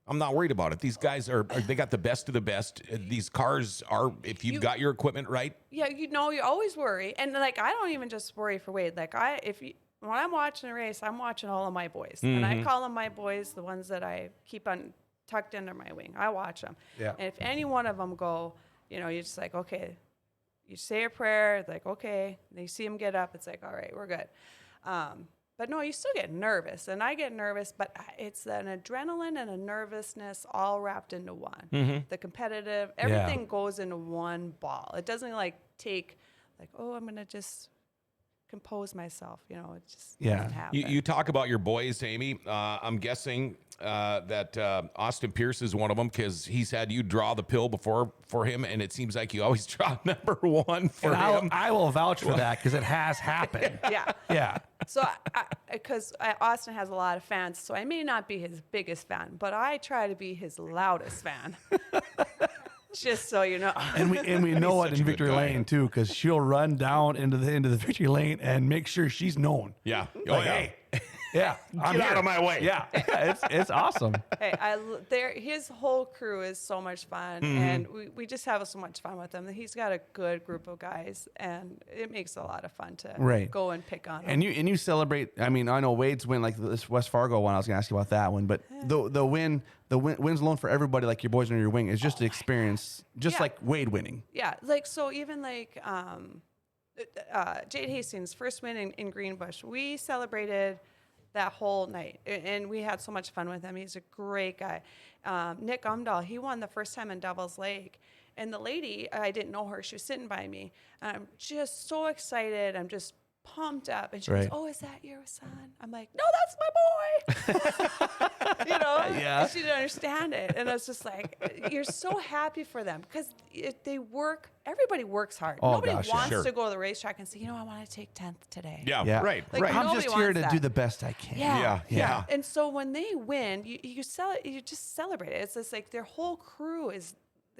I'm not worried about it. These guys they got the best of the best. These cars are, if you've got your equipment right. Yeah, you always worry, and like I don't even just worry for Wade. Like when I'm watching a race, I'm watching all of my boys, and I call them my boys, the ones that I keep on tucked under my wing. I watch them, Yeah. and if any one of them go, you're just like, okay, you say a prayer, it's like okay, and you see them get up, it's like all right, we're good. But no, you still get nervous, and I get nervous, but it's an adrenaline and a nervousness all wrapped into one. The competitive, everything goes into one ball. It doesn't like take, like, oh, I'm gonna just compose myself. You know, it just Yeah. doesn't happen. You talk about your boys, Amy. I'm guessing that Austin Pierce is one of them because he's had you draw the pill before for him, and it seems like you always draw number one for And him. I will vouch for that because it has happened. Yeah. Yeah. So, because Austin has a lot of fans, so I may not be his biggest fan, but I try to be his loudest fan. Just so you know. And we know it such in a good victory guy. lane too, because she'll run down into the victory lane and make sure she's known. Yeah. Oh, Like, yeah. hey, yeah, I'm Get out here. of my way. Yeah, it's awesome. Hey, his whole crew is so much fun, and we just have so much fun with him. He's got a good group of guys, and it makes it a lot of fun to Right. go and pick on him. And you celebrate. I mean, I know Wade's win, like this West Fargo one. I was gonna ask you about that one, but the wins alone for everybody, like your boys under your wing, is just an experience, just Yeah. like Wade winning. Yeah, like so even like Jade Hastings' first win in Greenbush, we celebrated that whole night, and we had so much fun with him. He's a great guy. Nick Umdahl, he won the first time in Devil's Lake, and the lady, I didn't know her, she was sitting by me, and I'm just so excited. I'm just pumped up, and she Right. goes, "Oh, is that your son?" I'm like, "No, that's my boy." You know, Yeah. and she didn't understand it, and I was just like, "You're so happy for them because they work. Everybody works hard. Oh, Nobody gosh, yeah. wants Sure. to go to the racetrack and say, you know, I want to take 10th today." Yeah. Yeah, Right. Like, right. I'm nobody just here wants to that. do the best I can. Yeah, Yeah. And so when they win, you just celebrate it. It's just like their whole crew is.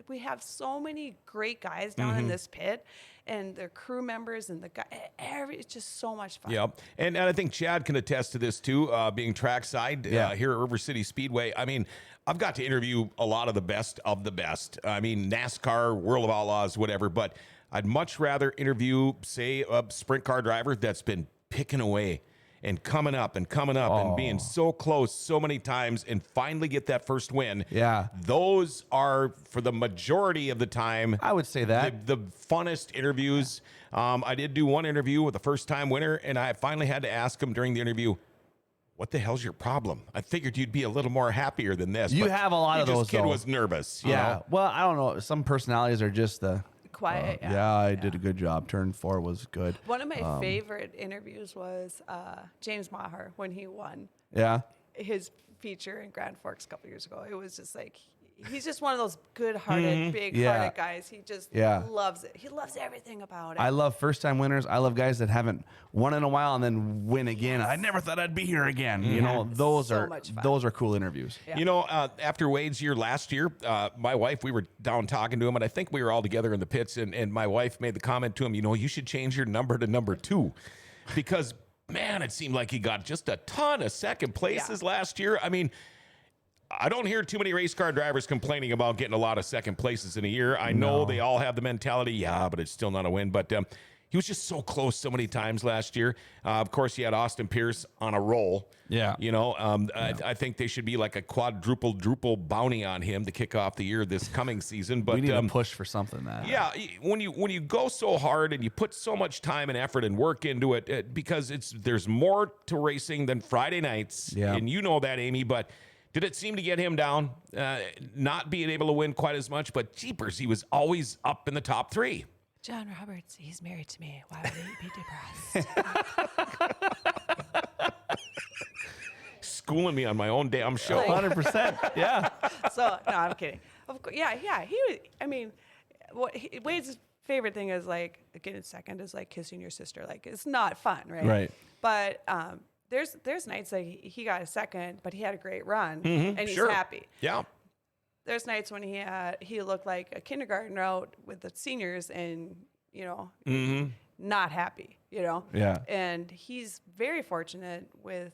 We have so many great guys down in this pit, and their crew members and the guy. It's just so much fun. Yep. And I think Chad can attest to this too, being trackside Yeah. here at River City Speedway. I mean, I've got to interview a lot of the best of the best. I mean, NASCAR, World of Outlaws, whatever, but I'd much rather interview, say, a sprint car driver that's been picking away and coming up and being so close so many times and finally get that first win. Yeah. Those are, for the majority of the time, I would say that. the funnest interviews. I did do one interview with a first-time winner, and I finally had to ask him during the interview, "What the hell's your problem? I figured you'd be a little more happier than this." You But have a lot of this those, kid though. was nervous. you Yeah. know? Well, I don't know. Some personalities are just the Quiet. I did a good job. Turn 4 was good. One of my favorite interviews was James Maher when he won Yeah. his feature in Grand Forks a couple years ago. It was just like he's just one of those good-hearted, big-hearted Yeah. guys. He just Yeah. loves it. He loves everything about it. I love first-time winners. I love guys that haven't won in a while and then win again. I never thought I'd be here again. You know, those So are much fun. those are cool interviews. Yeah. You know, after Wade's year last year, my wife, we were down talking to him, and I think we were all together in the pits, and my wife made the comment to him, you know, you should change your number to number 2 because, man, it seemed like he got just a ton of second places last year. I mean, I don't hear too many race car drivers complaining about getting a lot of second places in a year. I know they all have the mentality, yeah, but it's still not a win. But he was just so close so many times last year. Of course, you had Austin Pierce on a roll. Yeah. You know, I think they should be like a quadruple bounty on him to kick off the year this coming season. But We need to push for something that. yeah, when you go so hard and you put so much time and effort and work into it, because there's more to racing than Friday nights. Yeah. And you know that, Amy, but did it seem to get him down, not being able to win quite as much? But jeepers, he was always up in the top 3. John Roberts, he's married to me. Why would he be depressed? Schooling me on my own damn show. 100%. Yeah. So no, I'm kidding. Of course, yeah. He was. I mean, Wade's favorite thing is like getting second is like kissing your sister. Like it's not fun, right? Right. But there's nights like he got a second, but he had a great run and he's sure. happy. Yeah. There's nights when he looked like a kindergartner out with the seniors and not happy, Yeah. And he's very fortunate with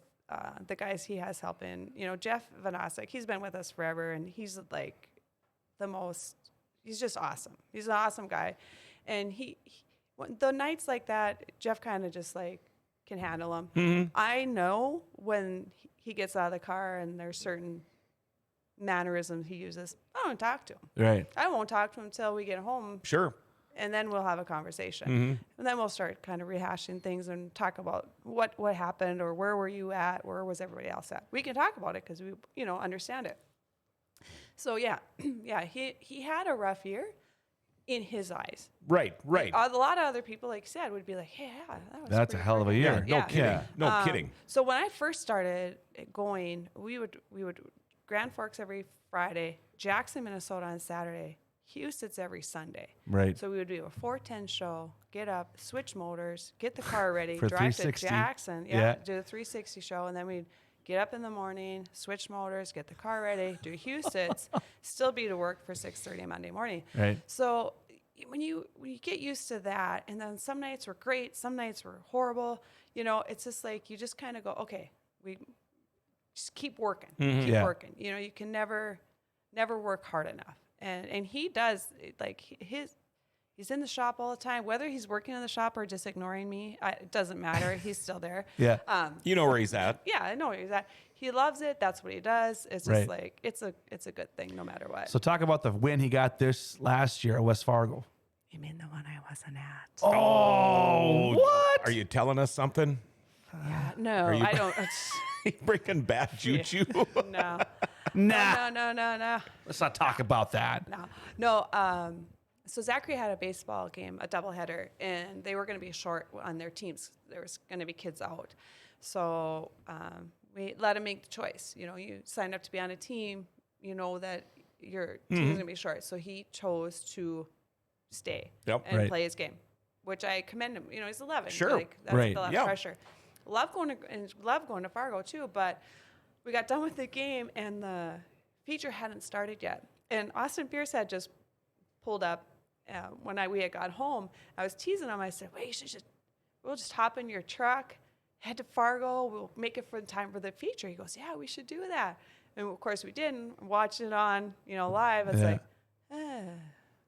the guys he has helping. Jeff Vanasek, he's been with us forever, and he's like he's just awesome. He's an awesome guy. And the nights like that, Jeff kind of just like can handle them. Mm-hmm. I know when he gets out of the car and there's certain mannerisms he uses, I don't talk to him. Right. I won't talk to him until we get home, Sure. and then we'll have a conversation. Mm-hmm. And then we'll start kind of rehashing things and talk about what happened or where were you at, where was everybody else at. We can talk about it because we understand it. So yeah, he had a rough year. in his eyes. Right. A lot of other people, like you said, would be like, yeah, That's a pretty hell of a freaking year. good." No Yeah. kidding. Yeah. No kidding. So when I first started going, we would Grand Forks every Friday, Jackson, Minnesota on Saturday, Houston's every Sunday. Right. So we would do a 4:10 show, get up, switch motors, get the car ready, For drive to 360. Jackson, Yeah. do the 360 show, and then we'd get up in the morning, switch motors, get the car ready, do Houston's, still be to work for 6:30 Monday morning. Right. So when you get used to that, and then some nights were great, some nights were horrible, it's just like you just kind of go, okay, we just keep working, Yeah. working. You can never work hard enough. And he does, like, he's in the shop all the time, whether he's working in the shop or just ignoring me. It doesn't matter. He's still there. Yeah. You know where he's at. Yeah, I know where he's at. He loves it. That's what he does. It's just like, it's a good thing no matter what. So talk about the win he got this last year at West Fargo. You mean the one I wasn't at? Oh, what? Are you telling us something? Yeah, no, you- I don't. Breaking bad juju. No. Nah. No. Let's not talk about that. No. So Zachary had a baseball game, a doubleheader, and they were going to be short on their teams. There was going to be kids out. So we let him make the choice. You signed up to be on a team, that your team's going to be short. So he chose to stay and play his game, which I commend him. He's 11. Sure. Like, that's Right. a lot of pressure. Love going to Fargo too, but we got done with the game and the feature hadn't started yet. And Austin Pierce had just pulled up when we had got home. I was teasing him. I said, "Wait, we'll just hop in your truck, head to Fargo. We'll make it for the time for the feature." He goes, "Yeah, we should do that." And of course we didn't. Watch it on live. It's like,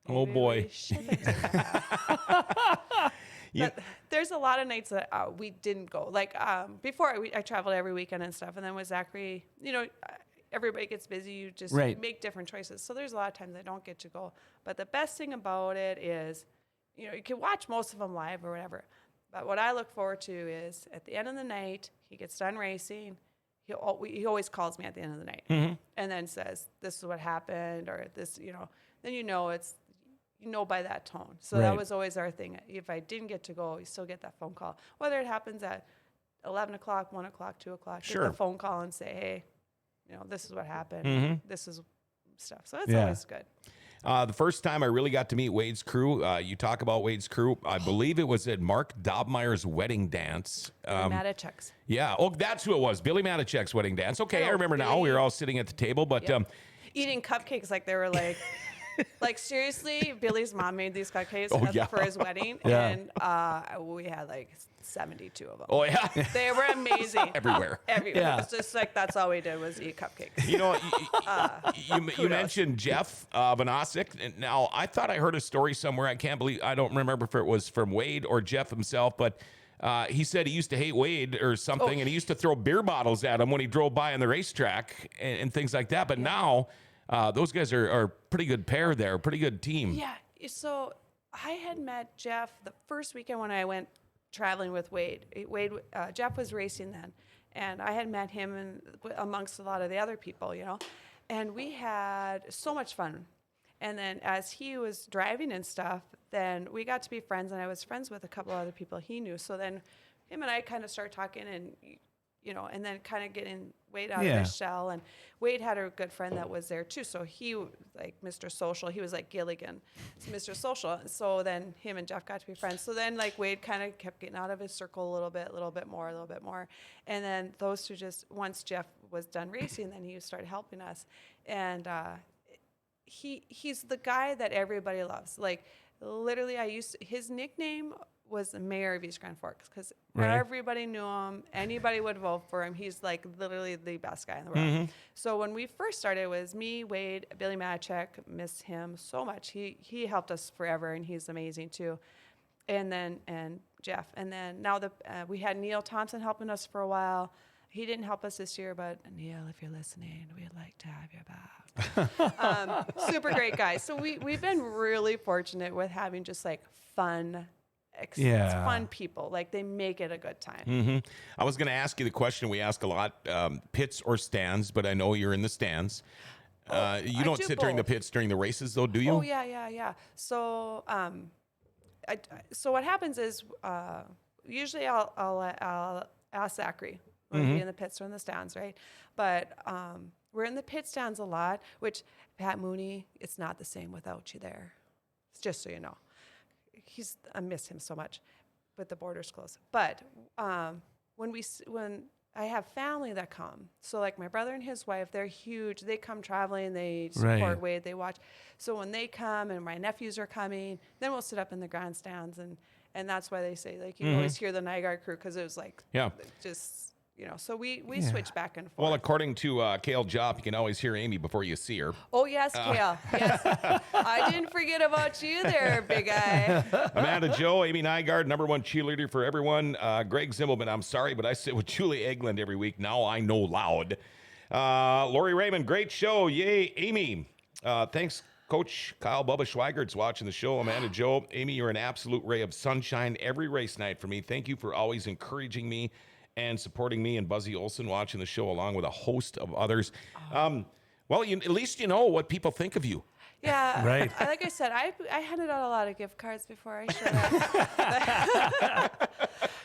Oh, boy. we shouldn't do that. But there's a lot of nights that we didn't go. Like before, I traveled every weekend and stuff. And then with Zachary, everybody gets busy. You just make different choices. So there's a lot of times I don't get to go. But the best thing about it is, you can watch most of them live or whatever. But what I look forward to is at the end of the night, he gets done racing. He always calls me at the end of the night and then says, "This is what happened," or this, then by that tone. So that was always our thing. If I didn't get to go, you still get that phone call. Whether it happens at 11 o'clock, 1 o'clock, 2 o'clock, get the phone call and say, "Hey, this is what happened. This is stuff." So it's always good. The first time I really got to meet Wade's crew, you talk about Wade's crew, I believe it was at Mark Dobmeyer's wedding dance. Matichek's. Yeah. Oh, that's who it was. Billy Matichek's wedding dance. Okay, I remember now. We were all sitting at the table, but Eating cupcakes like they were like... Like, seriously, Billy's mom made these cupcakes for his wedding, and we had like 72 of them. Oh, yeah. They were amazing. Everywhere. Yeah. It's just like that's all we did was eat cupcakes. You mentioned Jeff Vanosic. And now, I thought I heard a story somewhere. I don't remember if it was from Wade or Jeff himself, but he said he used to hate Wade or something, and he used to throw beer bottles at him when he drove by on the racetrack and things like that. But now... those guys are a pretty good pair there, pretty good team. Yeah. So I had met Jeff the first weekend when I went traveling with Wade. Jeff was racing then, and I had met him amongst a lot of the other people, and we had so much fun. And then as he was driving and stuff, then we got to be friends, and I was friends with a couple other people he knew. So then him and I kind of started talking, and and then kind of getting Wade out of his shell. And Wade had a good friend that was there too. So he, like Mr. Social, he was like Gilligan, Mr. Social. So then him and Jeff got to be friends. So then like Wade kind of kept getting out of his circle a little bit more. And then those two once Jeff was done racing, then he started helping us. And he's the guy that everybody loves. Like literally his nickname was the mayor of East Grand Forks because everybody knew him. Anybody would vote for him. He's like literally the best guy in the world. So when we first started, it was me, Wade, Billy Matichek. Miss him so much. He helped us forever, and he's amazing too. And Jeff. And then now we had Neil Thompson helping us for a while. He didn't help us this year, but Neil, if you're listening, we'd like to have you back. Super great guy. So we've been really fortunate with having just like fun. It's fun people. Like they make it a good time. I was going to ask you the question we ask a lot, pits or stands, but I know you're in the stands. You don't do sit during the both. pits during the races, though, do you? Oh yeah. So so what happens is usually I'll ask Zachary when we be in the pits or in the stands, right? But we're in the pit stands a lot, which Pat Mooney, it's not the same without you there. Just so you know, I miss him so much, but the border's closed. But when I have family that come, so like my brother and his wife, they're huge. They come traveling, they support Right. Wade, they watch. So when they come and my nephews are coming, then we'll sit up in the grandstands, and that's why they say like you always hear the Nygaard crew because it was like just. So we switch back and forth. Well, according to Kale Jopp, you can always hear Amy before you see her. Oh, yes, Kale. Yes. I didn't forget about you there, big guy. Amanda Joe, Amy Nygaard, #1 cheerleader for everyone. Greg Zimmelman, I'm sorry, but I sit with Julie Eglund every week. Now I know loud. Lori Raymond, great show. Yay, Amy. Thanks, Coach Kyle Bubba Schweigert's watching the show. Amanda Joe, Amy, you're an absolute ray of sunshine every race night for me. Thank you for always encouraging me and supporting me, and Buzzy Olson watching the show along with a host of others. Well, at least you know what people think of you. Yeah. Right. Like I said, I handed out a lot of gift cards before I showed up.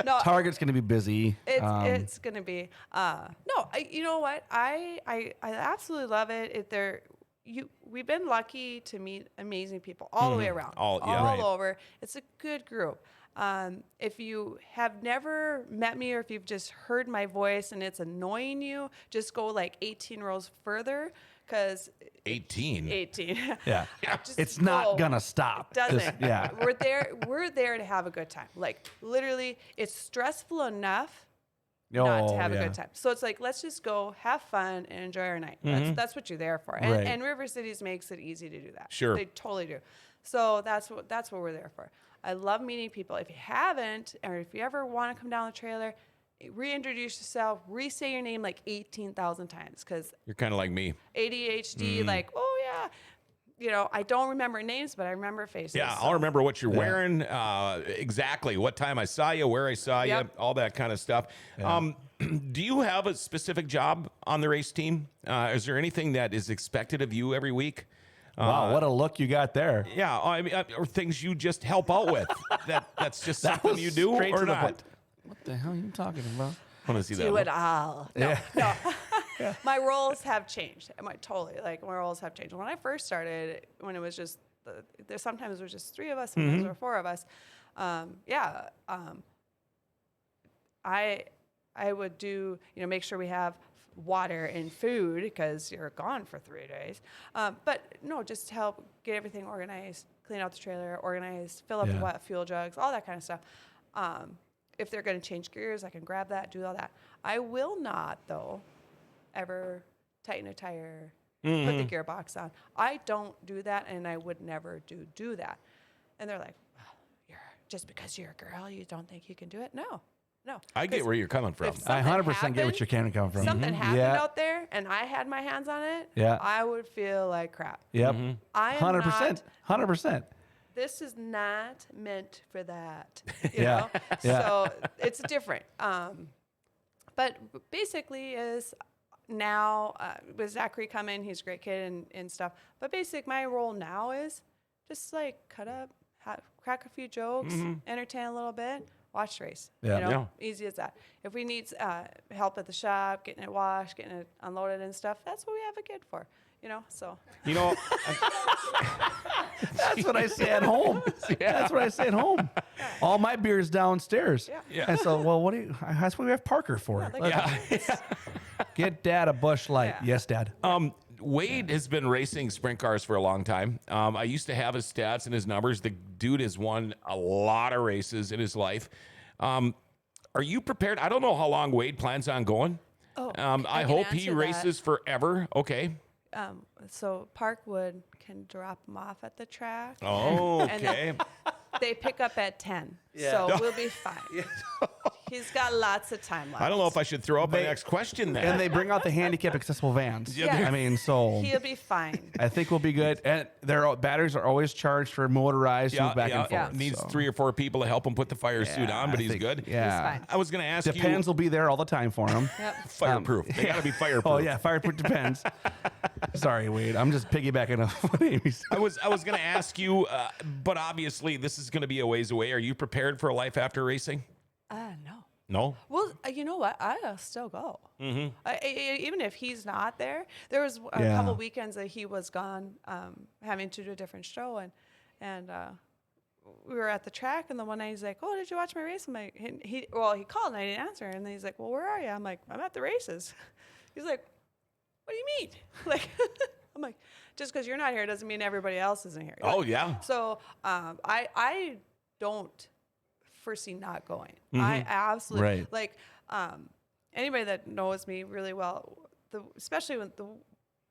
No, Target's going to be busy. it's going to be. You know what? I absolutely love it. We've been lucky to meet amazing people all the way around, all over. It's a good group. If you have never met me or if you've just heard my voice and it's annoying you, just go like 18 rows further because 18. Yeah. Just It's not going to stop. Doesn't. Yeah. We're there to have a good time. Like literally, it's stressful enough not to have a good time. So it's like, let's just go have fun and enjoy our night. That's what you're there for. And, Right. and River Cities makes it easy to do that. Sure. They totally do. So that's what we're there for. I love meeting people. If you haven't, or if you ever want to come down the trailer, reintroduce yourself, re-say your name like 18,000 times because You're kind of like me. ADHD, like, oh yeah. I don't remember names, but I remember faces. Yeah, so. I'll remember what you're wearing, exactly what time I saw you, where I saw you, all that kind of stuff. Yeah. Do you have a specific job on the race team? Is there anything that is expected of you every week? Wow, what a look you got there. Yeah, I mean, or things you just help out with. That's just something you do straight or to the not? point. What the hell are you talking about? I want to see that. Do look. it all. No. My roles have changed. My roles have changed. When I first started, when it was just, sometimes it was just 3 of us, sometimes there were 4 of us. I would do, make sure we have water and food because you're gone for 3 days. But no, just help get everything organized, clean out the trailer, organize, fill up the fuel jugs, all that kind of stuff. If they're going to change gears, I can grab that, do all that. I will not, though, ever tighten a tire, put the gearbox on. I don't do that, and I would never do that. And they're like, well, just because you're a girl, you don't think you can do it? No. I get where you're coming from. I 100% get what you're coming from. Something happened out there, and I had my hands on it. Yeah. I would feel like crap. Yep. I am 100%. 100%. This is not meant for that. Yeah. Yeah. So it's different. But basically is now with Zachary coming, he's a great kid and stuff. But my role now is just like cut up, crack a few jokes, entertain a little bit, watch the race. Yeah. Easy as that. If we need help at the shop, getting it washed, getting it unloaded and stuff, that's what we have a kid for. So. That's what I say at home. That's what I say at home. All my beer's downstairs. Yeah. And so, well, that's what we have Parker for. Get Dad a Busch Light. Yeah. Yes, Dad. Wade has been racing sprint cars for a long time. I used to have his stats and his numbers. The dude has won a lot of races in his life. Are you prepared? I don't know how long Wade plans on going. I hope he races forever. Okay. So Parkwood can drop him off at the track. Oh, And okay. they pick up at 10. So we'll be fine. He's got lots of time left. I don't know if I should throw up my next question then. And they bring out the handicap accessible vans. Yeah. I mean, so He'll be fine. I think we'll be good. And their batteries are always charged for motorized to move back and forth. Yeah. Needs so. 3 or 4 people to help him put the fire suit on, but I he's think- good. Yeah. He's fine. I was going to ask Depends will be there all the time for him. Yep. fireproof. They got to be fireproof. Oh yeah, fireproof depends. Sorry, Wade. I'm just piggybacking off what Amy said. I was going to ask you, but obviously this is going to be a ways away. Are you prepared for a life after racing? No. No. Well, you know what? I'll still go. Mm-hmm. Even if he's not there. There was a Yeah. couple weekends that he was gone, having to do a different show, and we were at the track, and the one night he's like, "Oh, did you watch my race?" I'm like, he called and I didn't answer, and then he's like, "Well, where are you?" I'm like, "I'm at the races." He's like, "What do you mean?" Like, I'm like, "Just because you're not here doesn't mean everybody else isn't here." Oh, yeah. So I don't foresee not going. I absolutely Right. like anybody that knows me really well. Especially when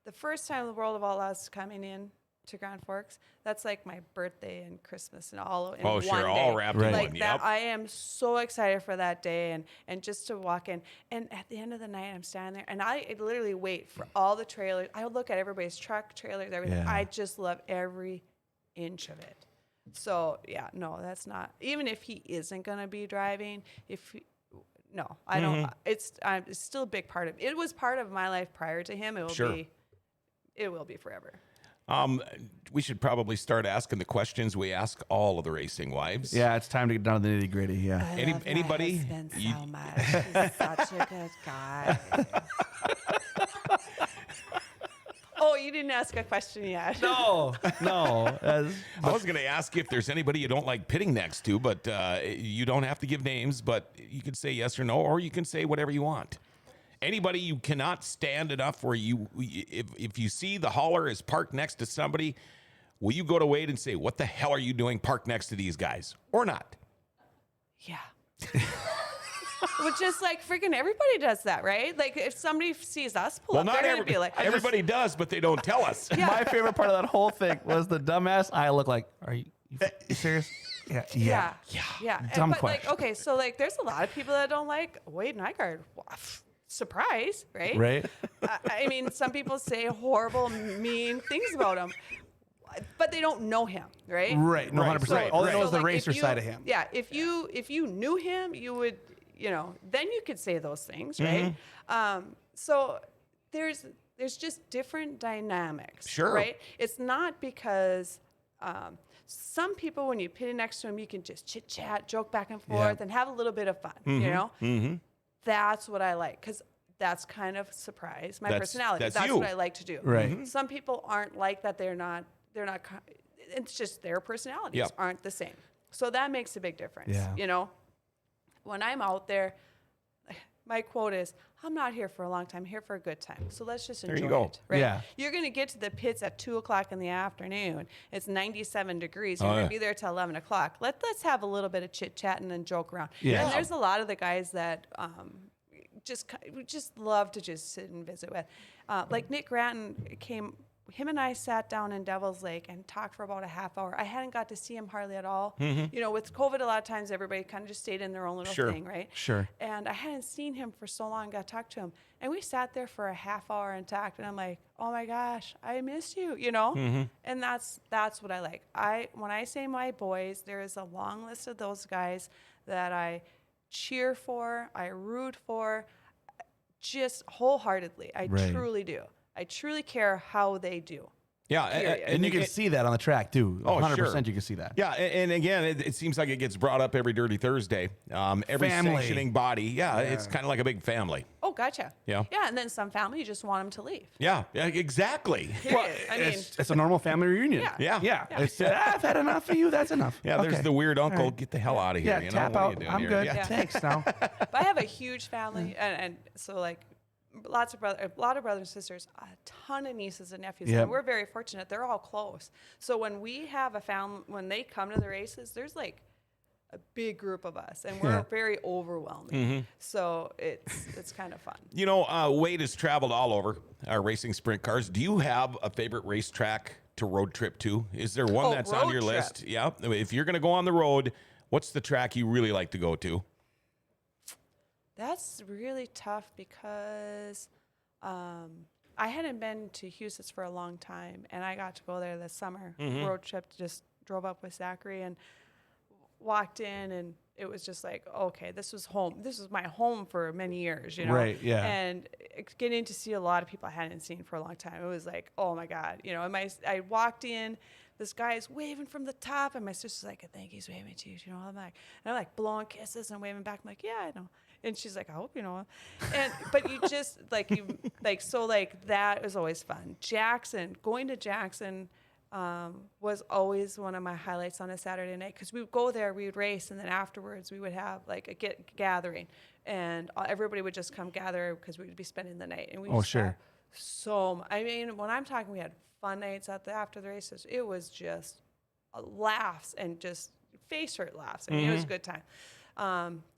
the first time the World of Outlaws coming in to Grand Forks, that's like my birthday and Christmas and all in one sure, day. all wrapped in Right. Like one. that, Yep. I am so excited for that day and just to walk in. And at the end of the night, I'm standing there and I literally wait for all the trailers. I would look at everybody's truck, trailers, everything. Yeah. I just love every inch of it. So yeah, no, that's not. Even if he isn't gonna be driving, no, I don't. It's still a big part of. It was part of my life prior to him. It will Sure. be. It will be forever. We should probably start asking the questions we ask all of the racing wives. Yeah, it's time to get down to the nitty gritty. Yeah. Anybody? You- so much. He's such a good guy. Oh, you didn't ask a question yet. No. I was going to ask you if there's anybody you don't like pitting next to, but you don't have to give names, but you can say yes or no, or you can say whatever you want. Anybody you cannot stand enough where if you see the hauler is parked next to somebody, will you go to Wade and say, "What the hell are you doing parked next to these guys?" Or not? Yeah. Well, just like freaking everybody does that, right? Like if somebody sees us pull Well, up, not they're gonna everybody. be like, Everybody does, but they don't tell us. My favorite part of that whole thing was the dumbass I look like. Are you serious? Yeah. Yeah. Dumb But like, question. okay, so like, there's a lot of people that don't like Wade Nygaard. Surprise, right? Right. I mean, some people say horrible, mean things about him, but they don't know him, right? Right. No, Right. 100%. All they know is the like, racer if you- side of him. Yeah. If you knew him, you would, then you could say those things, right? So there's just different dynamics. Sure. Right. It's not because some people, when you pit next to them, you can just chit chat, joke back and forth, and have a little bit of fun. You know. Mm-hmm. That's what I like because that's kind of surprise my personality. that's That's you. what I like to do. Right. Mhm. Some people aren't like that. They're not. It's just their personalities Yep. aren't the same. So that makes a big difference. Yeah. When I'm out there, my quote is, "I'm not here for a long time. I'm here for a good time. So let's just enjoy you go. it." Right? Yeah. You're going to get to the pits at 2:00 in the afternoon. It's 97 degrees. You're Oh, going yeah. to be there till 11 o'clock. Let's have a little bit of chit chat and then joke around. Yeah. And there's a lot of the guys that we just love to just sit and visit with. Like Nick Gratton came. Him and I sat down in Devil's Lake and talked for about a half hour. I hadn't got to see him hardly at all. With COVID, a lot of times everybody kind of just stayed in their own little Sure. thing, right? Sure. And I hadn't seen him for so long, got to talk to him. And we sat there for a half hour and talked, and I'm like, "Oh my gosh, I miss you," And that's what I like. When I say my boys, there is a long list of those guys that I cheer for, I root for, just wholeheartedly. I Right. truly do. I truly care how they do. Yeah, And you can see that on the track too. Oh, 100% sure. you can see that. Yeah, and again, it seems like it gets brought up every Dirty Thursday. Every Family. sanctioning body, yeah, it's kind of like a big family. Oh, gotcha. Yeah. Yeah, and then some family, you just want them to leave. Yeah, meexactly. Period. I mean, It's a normal family reunion. Yeah. Yeah. It's, I've had enough of you. That's enough. Yeah, there's Okay. the weird uncle. All right. Get the hell out of here. Yeah, tap what are you out. doing I'm here? good. Yeah. Thanks now. but I have a huge family, and so like a lot of brothers and sisters, a ton of nieces and nephews. Yep. And we're very fortunate; they're all close. So when we have a family, when they come to the races, there's like a big group of us, and we're Yeah. very overwhelming. So it's kind of fun. Wade has traveled all over our racing sprint cars. Do you have a favorite racetrack to road trip to? Is there one that's on road your trip. list? Yeah. If you're going to go on the road, what's the track you really like to go to? That's really tough because I hadn't been to Huset's for a long time, and I got to go there this summer. Road trip, just drove up with Zachary and walked in, and it was just like, okay, this was home. This was my home for many years, you know? Right, yeah. And getting to see a lot of people I hadn't seen for a long time, it was like, oh my God, you know? And I walked in, this guy is waving from the top, and my sister's like, I think he's waving to you, you know? I'm like blowing kisses and waving back. I'm like, yeah, I know. And she's like, I hope you know. And but you just like that was always fun. Going to Jackson was always one of my highlights on a Saturday night, because we would go there, we would race, and then afterwards we would have like a gathering, and everybody would just come gather because we would be spending the night. And we sure. I mean, when I'm talking, we had fun nights after the races. It was just laughs and just face hurt laughs. I mean, it was a good time.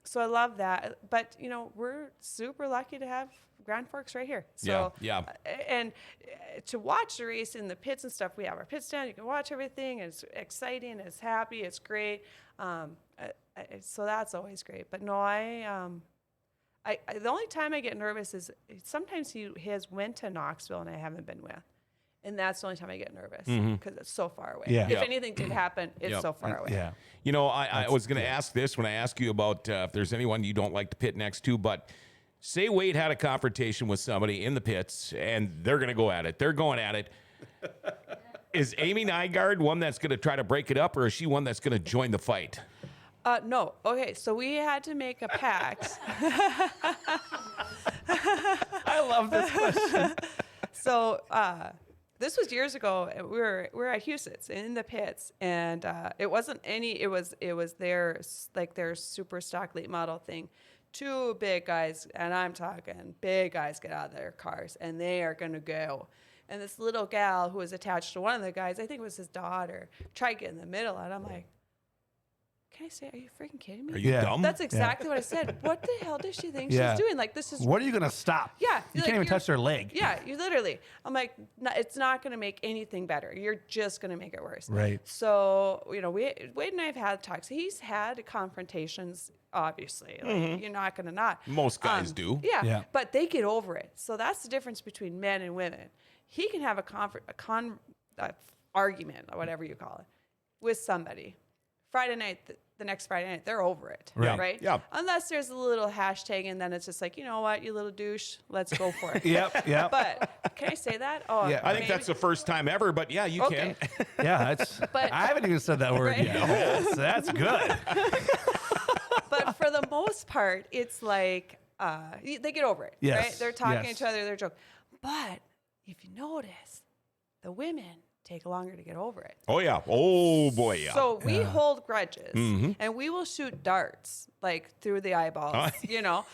So I love that. But, you know, we're super lucky to have Grand Forks right here. So, yeah. And to watch the race in the pits and stuff, we have our pits down. You can watch everything. It's exciting. It's happy. It's great. So that's always great. But no, the only time I get nervous is sometimes he has went to Knoxville and I haven't been with. And that's the only time I get nervous because it's so far away. Yeah. If anything did happen, it's so far away. Yeah. You know, I was going to ask this when I ask you about if there's anyone you don't like to pit next to, but say Wade had a confrontation with somebody in the pits and they're going to go at it. They're going at it. Is Amy Nygaard one that's going to try to break it up, or is she one that's going to join the fight? No. Okay, so we had to make a pact. I love this question. So this was years ago. We were at Huset's in the pits, and it wasn't any. It was their super stock late model thing. Two big guys, and I'm talking big guys, get out of their cars, and they are gonna go. And this little gal who was attached to one of the guys, I think it was his daughter, tried to get in the middle, and I'm like, can I say, are you freaking kidding me? Are you dumb? That's exactly what I said. What the hell does she think Yeah. she's doing? Like, this is... What are you going to stop? Yeah. You can't even touch their leg. Yeah, you literally... I'm like, no, it's not going to make anything better. You're just going to make it worse. Right. So, you know, Wade and I have had talks. He's had confrontations, obviously. Like, you're not going to not. Most guys do. Yeah, but they get over it. So that's the difference between men and women. He can have a argument, or whatever you call it, with somebody. Friday night, the next Friday night, they're over it, right? Yeah. Unless there's a little hashtag, and then it's just like, you know what, you little douche, let's go for it. Yep. But can I say that? Oh, Yeah. I think that's the first time ever, but yeah, you Okay. can. Yeah, But- I haven't even said that word Right? yet. So that's good. But for the most part, it's like they get over it, Yes, right? They're talking to yes. each other, they're joking. But if you notice, the women take longer to get over it. Oh, yeah. Oh, boy, yeah. So we hold grudges, and we will shoot darts like through the eyeballs, you know,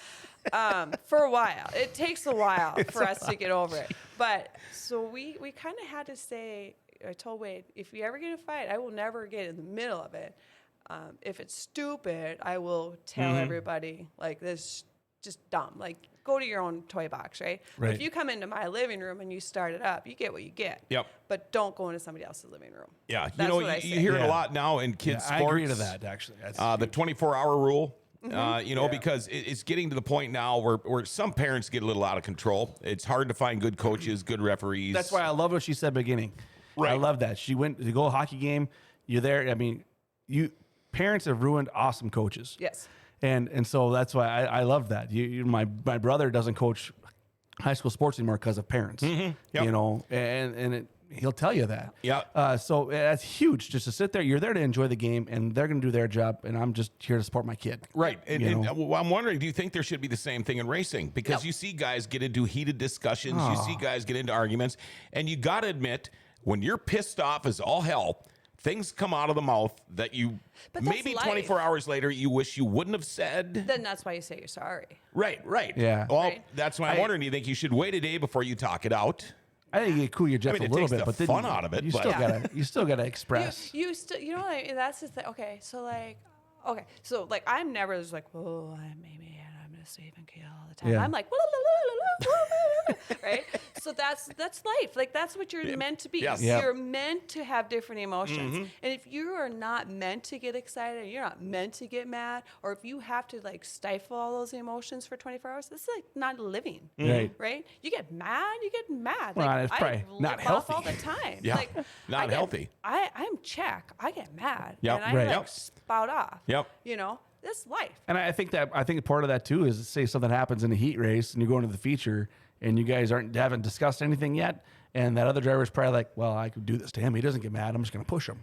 for a while. It takes a while for us to get over it. But so we kind of had to say, I told Wade, if we ever get in a fight, I will never get in the middle of it. If it's stupid, I will tell everybody, like, this just dumb. Like, go to your own toy box, right? But if you come into my living room and you start it up, you get what you get. Yep. But don't go into somebody else's living room. Yeah, That's what I you say. hear it a Yeah. lot now in kids' sports. I agree to that, actually. That's The 24-hour rule, because it's getting to the point now where some parents get a little out of control. It's hard to find good coaches, good referees. That's why I love what she said beginning. Right. I love that. She went to go to a hockey game. You're there. I mean, parents have ruined awesome coaches. Yes. And so that's why I love that. My brother doesn't coach high school sports anymore because of parents. Yep. You know, and he'll tell you that. Yeah. So that's huge. Just to sit there, you're there to enjoy the game, and they're going to do their job, and I'm just here to support my kid. Right. And, You and know? well, I'm wondering, do you think there should be the same thing in racing? Because you see guys get into heated discussions, you see guys get into arguments, and you got to admit, when you're pissed off as all hell, things come out of the mouth that you But that's maybe life. 24 hours later you wish you wouldn't have said. Then that's why you say you're sorry. Right. Yeah. Well, Right. that's why I'm wondering, do you think you should wait a day before you talk it out? I think you cool your jets I mean, a it little takes bit, the but then fun out of it, You but- still Yeah. gotta express. You still, you know what I mean? That's the thing. Okay, so I'm never just like, oh, I'm Amy and I'm gonna save and kill all the time. Yeah. I'm like, "Wah, la, la, la, la, right? So that's life. Like that's what you're meant to be. Yes. Yep. You're meant to have different emotions. And if you are not meant to get excited, you're not meant to get mad, or if you have to like stifle all those emotions for 24 hours, this is like not living. Right? You get mad, Well, Like it's probably I not lip off healthy. all the time. Yeah. Like, Not healthy. I'm check. I get mad. Yep. And I Right. like Yep. spout off. Yep. You know, this life. And I think part of that too is, say something happens in a heat race and you go into the feature and you guys haven't discussed anything yet, and that other driver's probably like, well, I could do this to him. He doesn't get mad. I'm just going to push him.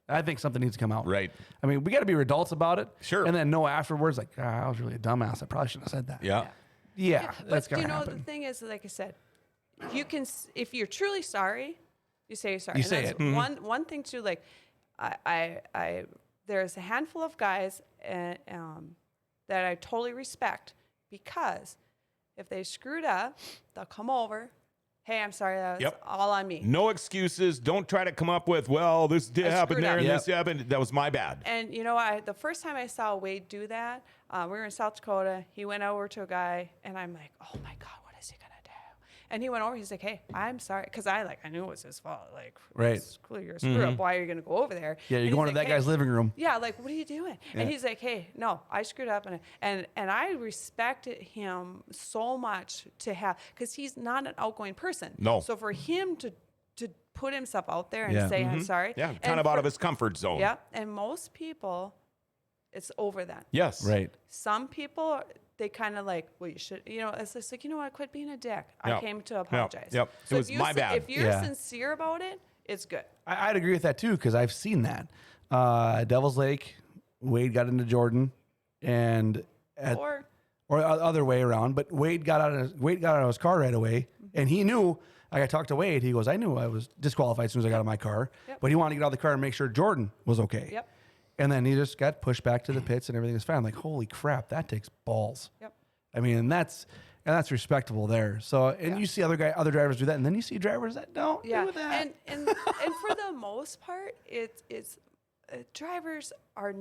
I think something needs to come out. Right. I mean, we got to be adults about it. Sure. And then know afterwards, like, I was really a dumbass. I probably shouldn't have said that. Yeah. Yeah, that's But going you to know, happen. the thing is, like I said, you can, if you're truly sorry, you say you're sorry. You And say that's it. One thing too, like, there's a handful of guys that I totally respect, because if they screwed up, they'll come over. Hey, I'm sorry, that was Yep. all on me. No excuses. Don't try to come up with, well, this did happen screwed there up. and Yep. this happened. That was my bad. And you know, the first time I saw Wade do that, we were in South Dakota. He went over to a guy, and I'm like, oh my God, what is he gonna do? And he went over. He's like, hey, I'm sorry, because I knew it was his fault. Like, Right. it's clearly you're screwed up. Why are you gonna go over there? Yeah, you're And he's going to like, that guy's "Hey." living room. Yeah, like, what are you doing? And he's like, hey, no, I screwed up. And I respected him so much to have, because he's not an outgoing person. No. So for him to put himself out there and Yeah. say, I'm sorry. Yeah, kind and of out for- of his comfort zone. Yeah, and most people, it's over then. Yes. Right. Some people, they kind of like, well, you should, it's just like, you know what, quit being a dick. I Yep. came to apologize. Yep. It So was my bad. If you're Yeah. sincere about it, it's good. I'd agree with that too, because I've seen that. Devil's Lake, Wade got into Jordan, and Or other way around. But Wade got out of his car right away, and he knew. Like, I talked to Wade. He goes, I knew I was disqualified as soon as I got out of my car, Yep. but he wanted to get out of the car and make sure Jordan was okay. Yep. And then he just got pushed back to the pits, and everything was fine. I'm like, holy crap, that takes balls. Yep. I mean, and that's respectable there. So, and you see other drivers do that, and then you see drivers that don't Yeah. do that. And for the most part, it's drivers are,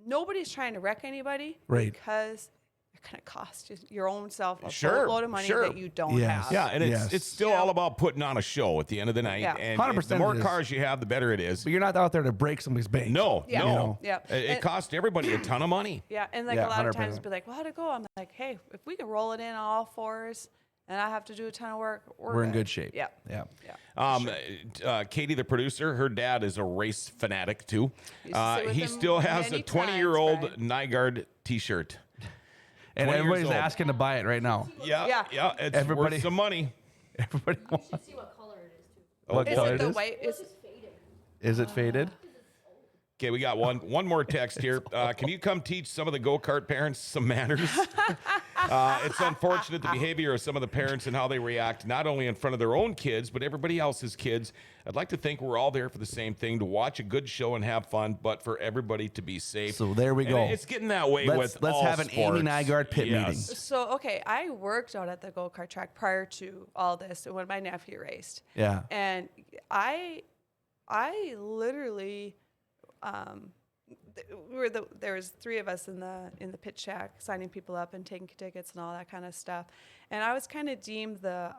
nobody's trying to wreck anybody. Right. Because it kind of costs you your own self a Sure, load of money sure. that you don't Yes. have. Yeah, and Yes. it's still all about putting on a show at the end of the night. Yeah. And 100% the more it is. cars you have, the better it is. But you're not out there to break somebody's bank. No, Yeah. no. You know? Yeah. It And- costs everybody a ton of money. Yeah, and like Yeah, a lot of 100%. times be like, well, how'd it go? I'm like, hey, if we can roll it in on all fours and I have to do a ton of work, We're in good shape. Yeah. Yeah. Yeah. Katie, the producer, her dad is a race fanatic too. Used to sit with He him still has a many 20-year-old times, Nygaard T-shirt. And 20 years everybody's old. asking to buy it right now. Yeah. Yeah. It's Everybody- worth some money. Everybody You wants. should see what color it is too. What Is color it the is? white? It's just faded. Is it faded? Okay, we got one more text here. Can you come teach some of the go-kart parents some manners? It's unfortunate the behavior of some of the parents and how they react, not only in front of their own kids, but everybody else's kids. I'd like to think we're all there for the same thing, to watch a good show and have fun, but for everybody to be safe. So there we And go. it's getting that way Let's with all have an Amy sports. Nygaard pit Yes. meeting. So, okay, I worked out at the go-kart track prior to all this when my nephew raced. Yeah. And I literally, there was three of us in the pit shack signing people up and taking tickets and all that kind of stuff. And I was kind of deemed the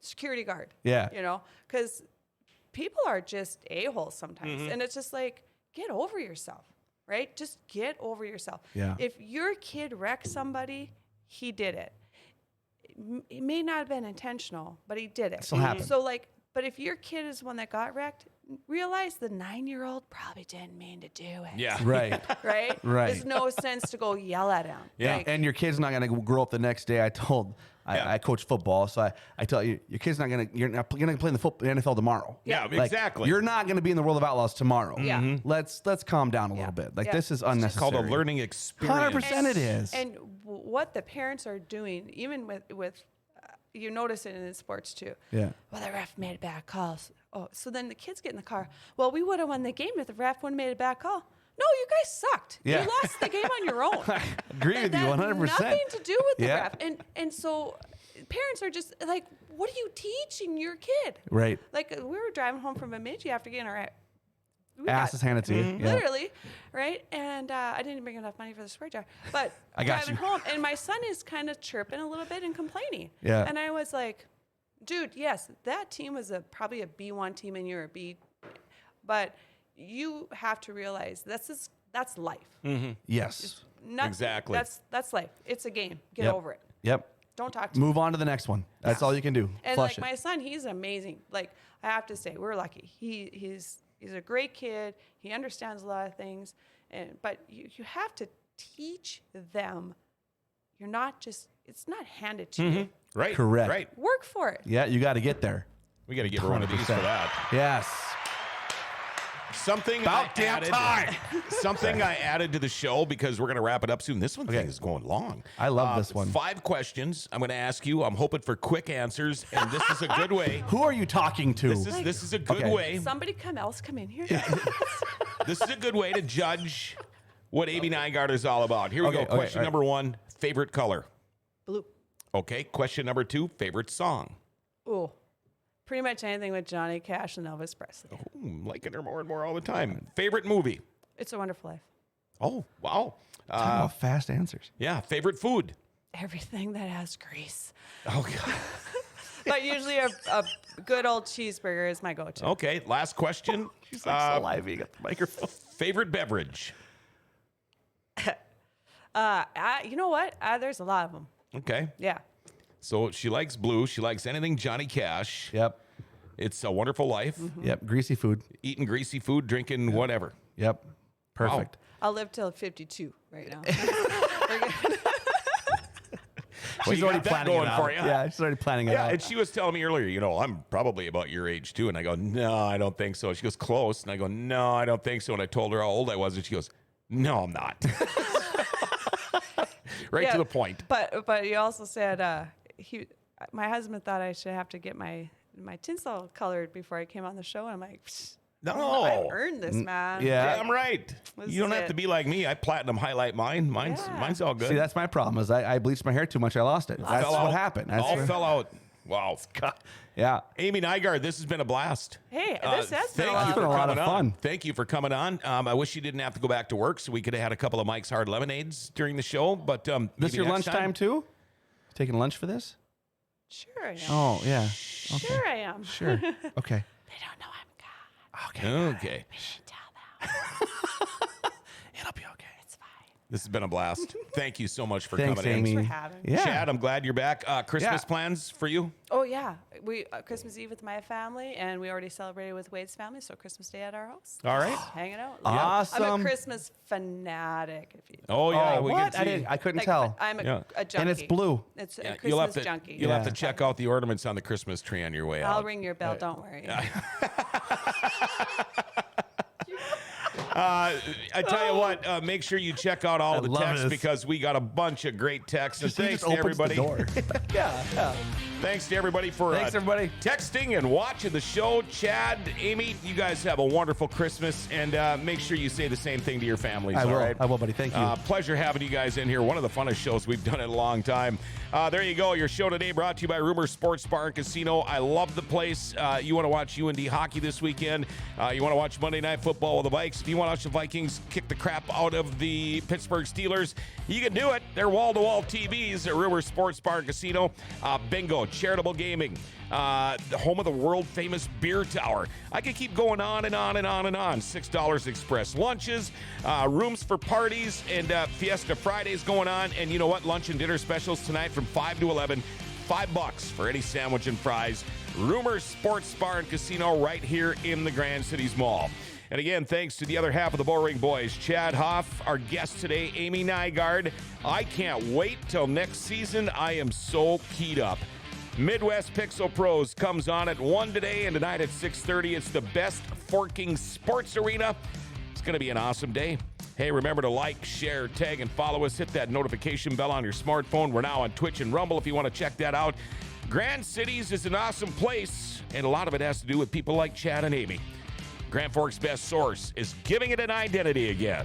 security guard. Yeah. You know, because people are just a-holes sometimes. Mm-hmm. And it's just like, get over yourself, right? Just get over yourself. Yeah. If your kid wrecked somebody, he did it. It may not have been intentional, but he did it. Still happened. So like, but if your kid is one that got wrecked, realize the 9-year-old probably didn't mean to do it. Yeah. Right. Right? Right. There's no sense to go yell at him. Yeah. Like, And your kid's not going to grow up the next day. I coach football, so I tell you, your kid's you're not going to play in the NFL tomorrow. Yeah, Yeah. Like, exactly. You're not going to be in the world of outlaws tomorrow. Yeah. Mhm. Let's calm down a Yeah. little bit. Like Yeah. this is It's just unnecessary. called a learning experience. 100% it is. And what the parents are doing, even with you notice it in sports too. Yeah. Well, the ref made a bad call. Oh, so then the kids get in the car. Well, we would have won the game if the ref wouldn't have made a bad call. No, you guys sucked. Yeah. You lost the game on your own. Agree with you That had 100%. Nothing to do with the Yeah. ref. And so parents are just like, what are you teaching your kid? Right. Like we were driving home from Bemidji after getting our Ass is handed to you. Yeah. Literally, right? And I didn't bring enough money for the spray jar. But I got driving you. home, and my son is kind of chirping a little bit and complaining. Yeah. And I was like, dude, yes, that team was probably a B1 team and you're a B. But you have to realize that's life. Yes. Exactly. That's life. It's a game. Get Yep. over it. Yep. Don't talk to me. Move on to the next one. That's all you can do. And Flush like it. my son, he's amazing. Like I have to say, we're lucky. He's a great kid. He understands a lot of things. But you have to teach them. You're not just. It's not handed to you. Right. Correct. Right. Work for it. Yeah, you got to get there. We got to give her one of these for 100%. that. Yes. Something About damn time. Something I added to the show because we're going to wrap it up soon. This one thing is going long. I love this one. 5 questions I'm going to ask you. I'm hoping for quick answers, and this is a good way. Who are you talking to? This is a good Okay. way. Somebody come in here. This is a good way to judge what Amy Nygaard is all about. Here we Okay, go. okay, Question all right. number 1, favorite color. Blue. Okay. Question number 2, favorite song. Oh, pretty much anything with Johnny Cash and Elvis Presley. I'm liking her more and more all the time. Favorite movie. It's a Wonderful Life. Oh, wow. Talking about fast answers. Yeah. Favorite food. Everything that has grease. Oh, God. But usually a good old cheeseburger is my go-to. Okay. Last question. She's like so lively. You got the microphone. Favorite beverage. You know what? There's a lot of them. Okay. Yeah. So she likes blue. She likes anything Johnny Cash. Yep. It's a Wonderful Life. Yep. Greasy food. Eating greasy food, drinking whatever. Yep. Perfect. I'll live till 52 right now. She's already planning going it out. for you. Yeah, she's already planning it Yeah, out. and she was telling me earlier, I'm probably about your age too. And I go, no, I don't think so. She goes, close. And I go, no, I don't think so. And I told her how old I was. And she goes, no, I'm not. Right to the point. But you also said my husband thought I should have to get my tinsel colored before I came on the show. And I'm like, No. I earned this, man. Yeah. Yeah, I'm right. This You don't is have it. to be like me. I platinum highlight mine. Mine's all good. See, that's my problem. Is I bleached my hair too much. I lost it. That's Fell what out. happened. That's All what- fell out. Wow. Yeah. Amy Nygaard, this has been a blast. Hey, this has been a Thank lot you of for fun. A lot of coming on. fun. Thank you for coming on. I wish you didn't have to go back to work, so we could have had a couple of Mike's Hard Lemonades during the show. But This maybe your next lunchtime too? Taking lunch for this? Sure I am. Oh, yeah. Sure I am. Sure. Okay. They don't know I'm God. Okay. Tell them. It'll be okay. It's fine. This has been a blast. Thank you so much for Thanks, coming Amy. in. Thanks for having me. Yeah. Chad, I'm glad you're back. Christmas Yeah. plans for you? Oh yeah, we Christmas Eve with my family, and we already celebrated with Wade's family. So Christmas Day at our house. All right. Hanging out. Awesome. I'm a Christmas fanatic. If you Oh, yeah. Oh, we what? can see. I couldn't like, tell. I'm Yeah. a junkie. And it's blue. It's Yeah, a Christmas junkie. You'll have to Yeah. check out the ornaments on the Christmas tree on your way I'll out. ring your bell. Don't worry. I tell you what, make sure you check out all the love texts this. because we got a bunch of great texts. And He thanks just to opens the everybody. door. yeah. Thanks to everybody for Thanks, everybody. texting and watching the show. Chad, Amy, you guys have a wonderful Christmas, and make sure you say the same thing to your families. I will. All right? I will, buddy. Thank you. Pleasure having you guys in here. One of the funnest shows we've done in a long time. There you go. Your show today brought to you by Rumor Sports Bar and Casino. I love the place. You want to watch UND hockey this weekend. You want to watch Monday Night Football with the Vikes. If you want to watch the Vikings kick the crap out of the Pittsburgh Steelers, you can do it. They're wall-to-wall TVs at Rumor Sports Bar and Casino. Bingo, charitable gaming. The home of the world-famous beer tower. I could keep going on and on and on and on. $6 express lunches, rooms for parties, and Fiesta Fridays going on. And you know what? Lunch and dinner specials tonight from 5 to 11. $5 for any sandwich and fries. Rumor Sports Bar and Casino right here in the Grand Cities Mall. And again, thanks to the other half of the Bullring Boys, Chad Hoff, our guest today, Amy Nygaard. I can't wait till next season. I am so keyed up. Midwest Pixel Pros comes on at 1 today and tonight at 6:30. It's the best forking sports arena. It's going to be an awesome day. Hey, remember to like, share, tag, and follow us. Hit that notification bell on your smartphone. We're now on Twitch and Rumble if you want to check that out. Grand Cities is an awesome place, and a lot of it has to do with people like Chad and Amy. Grand Forks' best source is giving it an identity again.